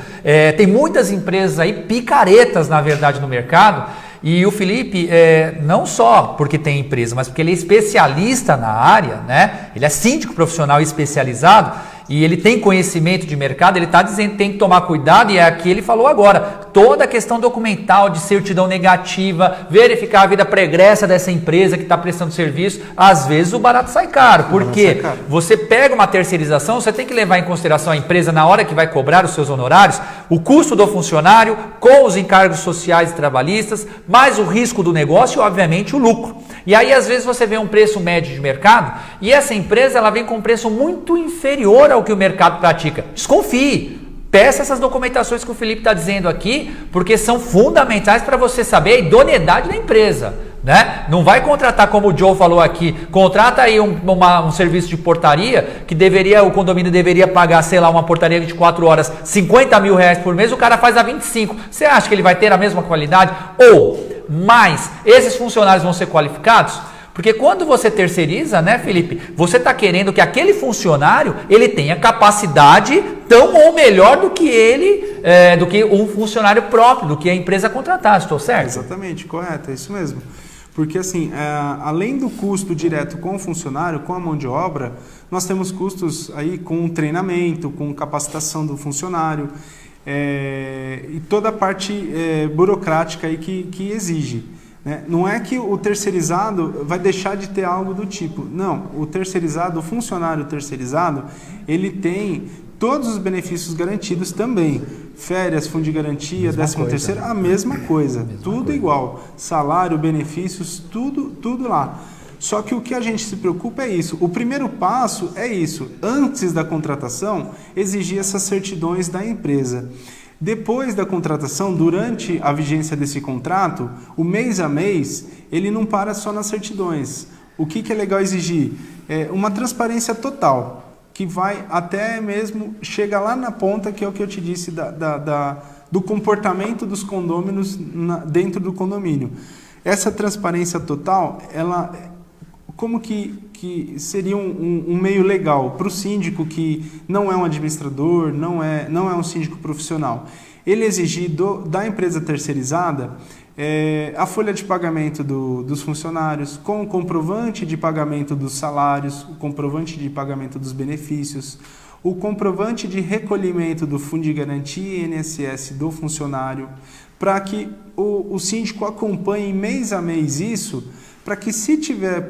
Tem muitas empresas aí, picaretas na verdade no mercado, e o Felipe, não só porque tem empresa, mas porque ele é especialista na área, né? Ele é síndico profissional especializado, e ele tem conhecimento de mercado, ele está dizendo que tem que tomar cuidado, e é aqui ele falou agora, toda a questão documental de certidão negativa, verificar a vida pregressa dessa empresa que está prestando serviço, às vezes o barato sai caro, porque você pega uma terceirização, você tem que levar em consideração a empresa na hora que vai cobrar os seus honorários, o custo do funcionário com os encargos sociais e trabalhistas, mais o risco do negócio e obviamente o lucro. E aí às vezes você vê um preço médio de mercado e essa empresa ela vem com um preço muito inferior ao que o mercado pratica. Desconfie, peça essas documentações que o Felipe está dizendo aqui, porque são fundamentais para você saber a idoneidade da empresa. Né? Não vai contratar, como o Joe falou aqui, contrata aí um serviço de portaria que o condomínio deveria pagar, sei lá, uma portaria de 24 horas, 50 mil reais por mês, o cara faz a 25. Você acha que ele vai ter a mesma qualidade? Mas esses funcionários vão ser qualificados? Porque quando você terceiriza, né, Felipe, você está querendo que aquele funcionário ele tenha capacidade tão ou melhor do que um funcionário próprio, do que a empresa contratar, estou certo? Exatamente, correto, é isso mesmo. Porque assim, além do custo direto com o funcionário, com a mão de obra, nós temos custos aí com treinamento, com capacitação do funcionário, e toda a parte burocrática aí que exige. Né? Não é que o terceirizado vai deixar de ter algo do tipo. Não, o funcionário terceirizado, ele tem todos os benefícios garantidos também. Férias, fundo de garantia, 13º, a mesma coisa. Tudo igual. Salário, benefícios, tudo lá. Só que o que a gente se preocupa é isso. O primeiro passo é isso. Antes da contratação, exigir essas certidões da empresa. Depois da contratação, durante a vigência desse contrato, o mês a mês, ele não para só nas certidões. O que é legal exigir? Uma transparência total, que vai até mesmo, chega lá na ponta, que é o que eu te disse, do comportamento dos condôminos dentro do condomínio. Essa transparência total, ela, como que seria um meio legal para o síndico que não é um administrador, não é um síndico profissional? Ele exigir da empresa terceirizada a folha de pagamento dos funcionários, com o comprovante de pagamento dos salários, o comprovante de pagamento dos benefícios, o comprovante de recolhimento do fundo de garantia e INSS do funcionário, para que o síndico acompanhe mês a mês isso, para que se tiver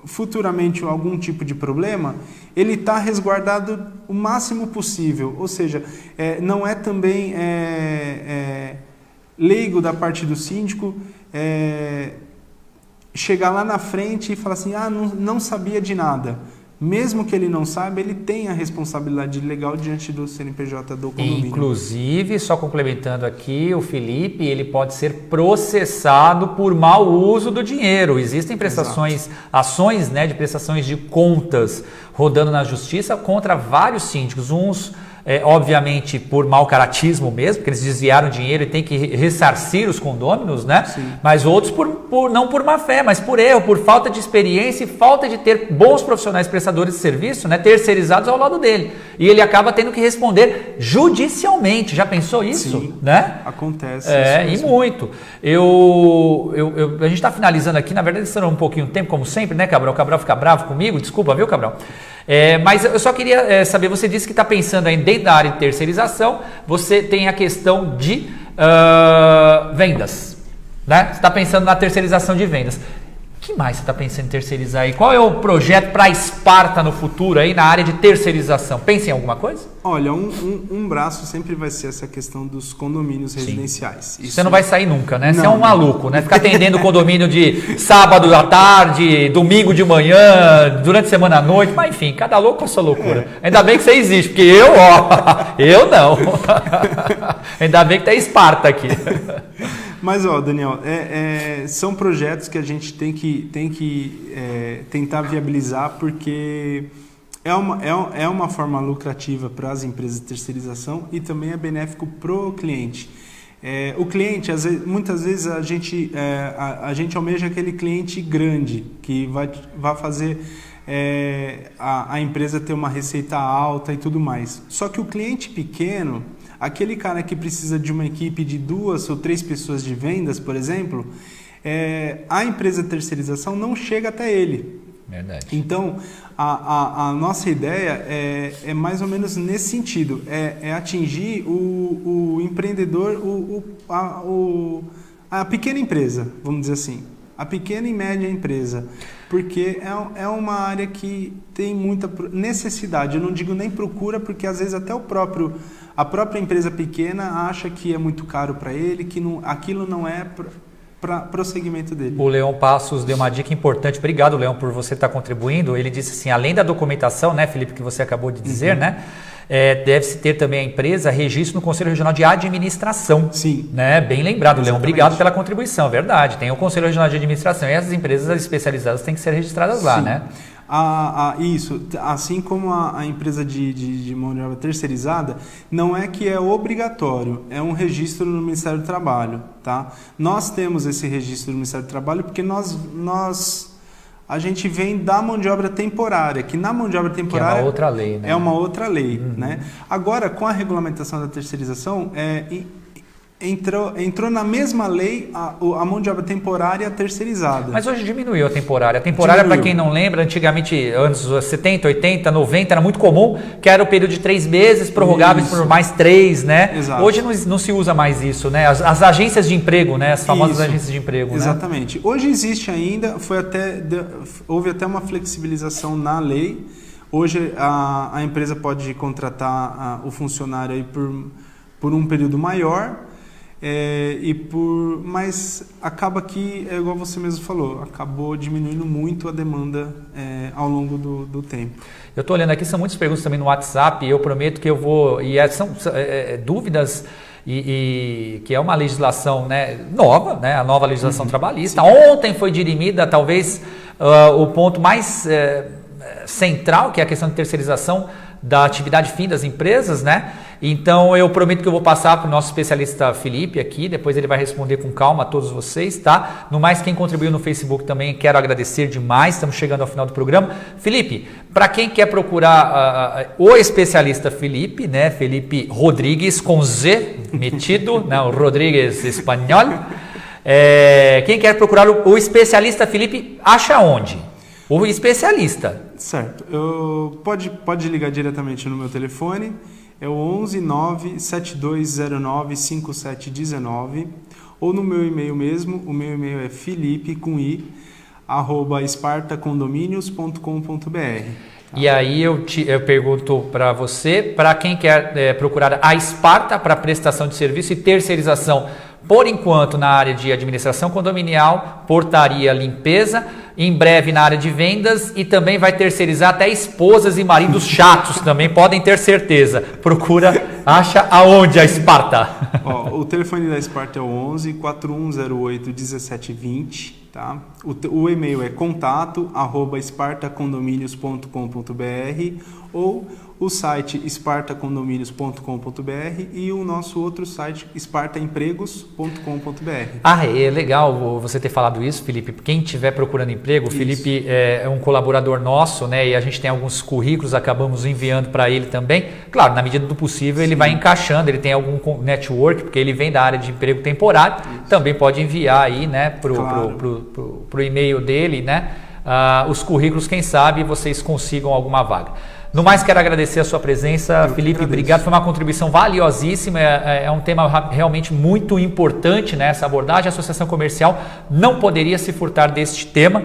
futuramente algum tipo de problema, ele está resguardado o máximo possível. Ou seja, não é também leigo da parte do síndico chegar lá na frente e falar assim, não sabia de nada. Mesmo que ele não saiba, ele tem a responsabilidade legal diante do CNPJ do condomínio. Inclusive, só complementando aqui, o Felipe, ele pode ser processado por mau uso do dinheiro. Existem ações, né, de prestações de contas rodando na justiça contra vários síndicos. Uns, obviamente, por mau caratismo mesmo, porque eles desviaram dinheiro e tem que ressarcir os condôminos, né? Sim. Mas outros não por má fé, mas por erro, por falta de experiência e falta de ter bons profissionais prestadores de serviço, né, terceirizados ao lado dele. E ele acaba tendo que responder judicialmente. Já pensou isso? Sim, né? Acontece. E muito. A gente está finalizando aqui, na verdade, isso um pouquinho de tempo, como sempre, né, Cabral? O Cabral fica bravo comigo, desculpa, viu, Cabral? Mas eu só queria saber, você disse que está pensando aí dentro da área de terceirização, você tem a questão de vendas, né? Você está pensando na terceirização de vendas. O que mais você está pensando em terceirizar aí? Qual é o projeto para a Esparta no futuro aí na área de terceirização? Pensa em alguma coisa? Olha, um braço sempre vai ser essa questão dos condomínios residenciais. Você não vai sair nunca, né? Você é um maluco, né? Ficar atendendo condomínio de sábado à tarde, domingo de manhã, durante a semana à noite, mas enfim, cada louco com a sua loucura. Ainda bem que você existe, porque eu não. Ainda bem que tem Esparta aqui. Mas, Daniel, são projetos que a gente tem que tentar viabilizar, porque é uma forma lucrativa para as empresas de terceirização e também é benéfico para o cliente. O cliente, muitas vezes a gente almeja aquele cliente grande que vai fazer a empresa ter uma receita alta e tudo mais. Só que o cliente pequeno, aquele cara que precisa de uma equipe de 2 ou 3 pessoas de vendas, por exemplo, a empresa de terceirização não chega até ele. Verdade. Então, a nossa ideia é mais ou menos nesse sentido, é atingir o empreendedor, a pequena empresa, vamos dizer assim, a pequena e média empresa, porque é uma área que tem muita necessidade. Eu não digo nem procura, porque às vezes até a própria empresa pequena acha que é muito caro para ele, que aquilo não é para o segmento dele. O Leon Passos deu uma dica importante. Obrigado, Leon, por você estar contribuindo. Ele disse assim, além da documentação, né, Felipe, que você acabou de dizer, né, deve-se ter também a empresa registro no Conselho Regional de Administração. Sim. Né? Bem lembrado, Leon. Exatamente. Obrigado pela contribuição. Verdade. Tem o Conselho Regional de Administração e essas empresas especializadas têm que ser registradas lá, Sim. né? Isso, assim como a empresa de mão de obra terceirizada, não é que é obrigatório, é um registro no Ministério do Trabalho, tá? Nós temos esse registro no Ministério do Trabalho porque a gente vem da mão de obra temporária, que na mão de obra temporária... Que é uma outra lei, né? É uma outra lei, né? Agora, com a regulamentação da terceirização, entrou na mesma lei a mão de obra temporária terceirizada. Mas hoje diminuiu a temporária. A temporária, para quem não lembra, antigamente, anos 70, 80, 90, era muito comum, que era o período de 3 meses, prorrogáveis por mais 3, né? Exato. Hoje não se usa mais isso, né? As agências de emprego, né? As famosas agências de emprego, exatamente. Né? Hoje existe ainda, houve até uma flexibilização na lei. Hoje a empresa pode contratar o funcionário aí por um período maior, mas acaba que, é igual você mesmo falou, acabou diminuindo muito a demanda ao longo do tempo. Eu estou olhando aqui, são muitas perguntas também no WhatsApp, e eu prometo que eu vou... são dúvidas... que é uma legislação, né, nova, né, a nova legislação trabalhista. Sim. Ontem foi dirimida talvez o ponto mais central, que é a questão de terceirização da atividade fim das empresas, né? Então eu prometo que eu vou passar para o nosso especialista Felipe aqui, depois ele vai responder com calma a todos vocês, tá? No mais, quem contribuiu no Facebook também, quero agradecer demais, estamos chegando ao final do programa. Felipe, para quem quer procurar o especialista Felipe, né? Felipe Rodrigues com Z metido, não, Rodrigues espanhol. Quem quer procurar o especialista Felipe, acha onde? O especialista. Certo. Pode ligar diretamente no meu telefone. É o 11 97209 5719, ou no meu e-mail mesmo. O meu e-mail é felipe@espartacondominios.com.br. E aí eu pergunto para você, para quem quer procurar a Esparta para prestação de serviço e terceirização, por enquanto na área de administração condominial, portaria, limpeza, em breve na área de vendas, e também vai terceirizar até esposas e maridos chatos também, podem ter certeza. Procura, acha aonde a Esparta? O telefone da Esparta é o 11 4108 1720, tá? O e-mail é contato@espartacondominios.com.br, ou o site espartacondominios.com.br e o nosso outro site espartaempregos.com.br. É legal você ter falado isso, Felipe. Quem estiver procurando emprego, o Felipe é um colaborador nosso, né? E a gente tem alguns currículos, acabamos enviando para ele também. Claro, na medida do possível, ele vai encaixando, ele tem algum network, porque ele vem da área de emprego temporário, também pode enviar aí, né, pro e-mail dele, né? Os currículos, quem sabe vocês consigam alguma vaga. No mais, quero agradecer a sua presença, Felipe, obrigado, foi uma contribuição valiosíssima, é um tema realmente muito importante, né, essa abordagem. A Associação Comercial não poderia se furtar deste tema,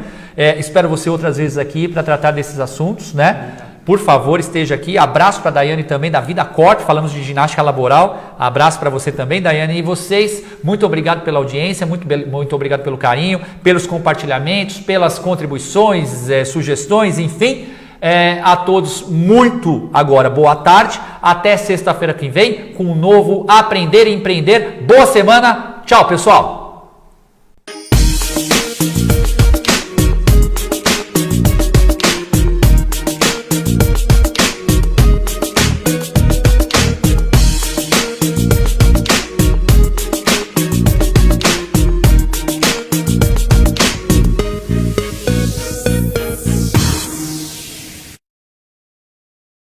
espero você outras vezes aqui para tratar desses assuntos, né? Por favor, esteja aqui. Abraço para a Daiane também, da Vida Corte, falamos de ginástica laboral. Abraço para você também, Daiane. E vocês, muito obrigado pela audiência, muito obrigado pelo carinho, pelos compartilhamentos, pelas contribuições, sugestões, enfim. A todos, muito agora, boa tarde. Até sexta-feira que vem, com um novo Aprender e Empreender. Boa semana. Tchau, pessoal.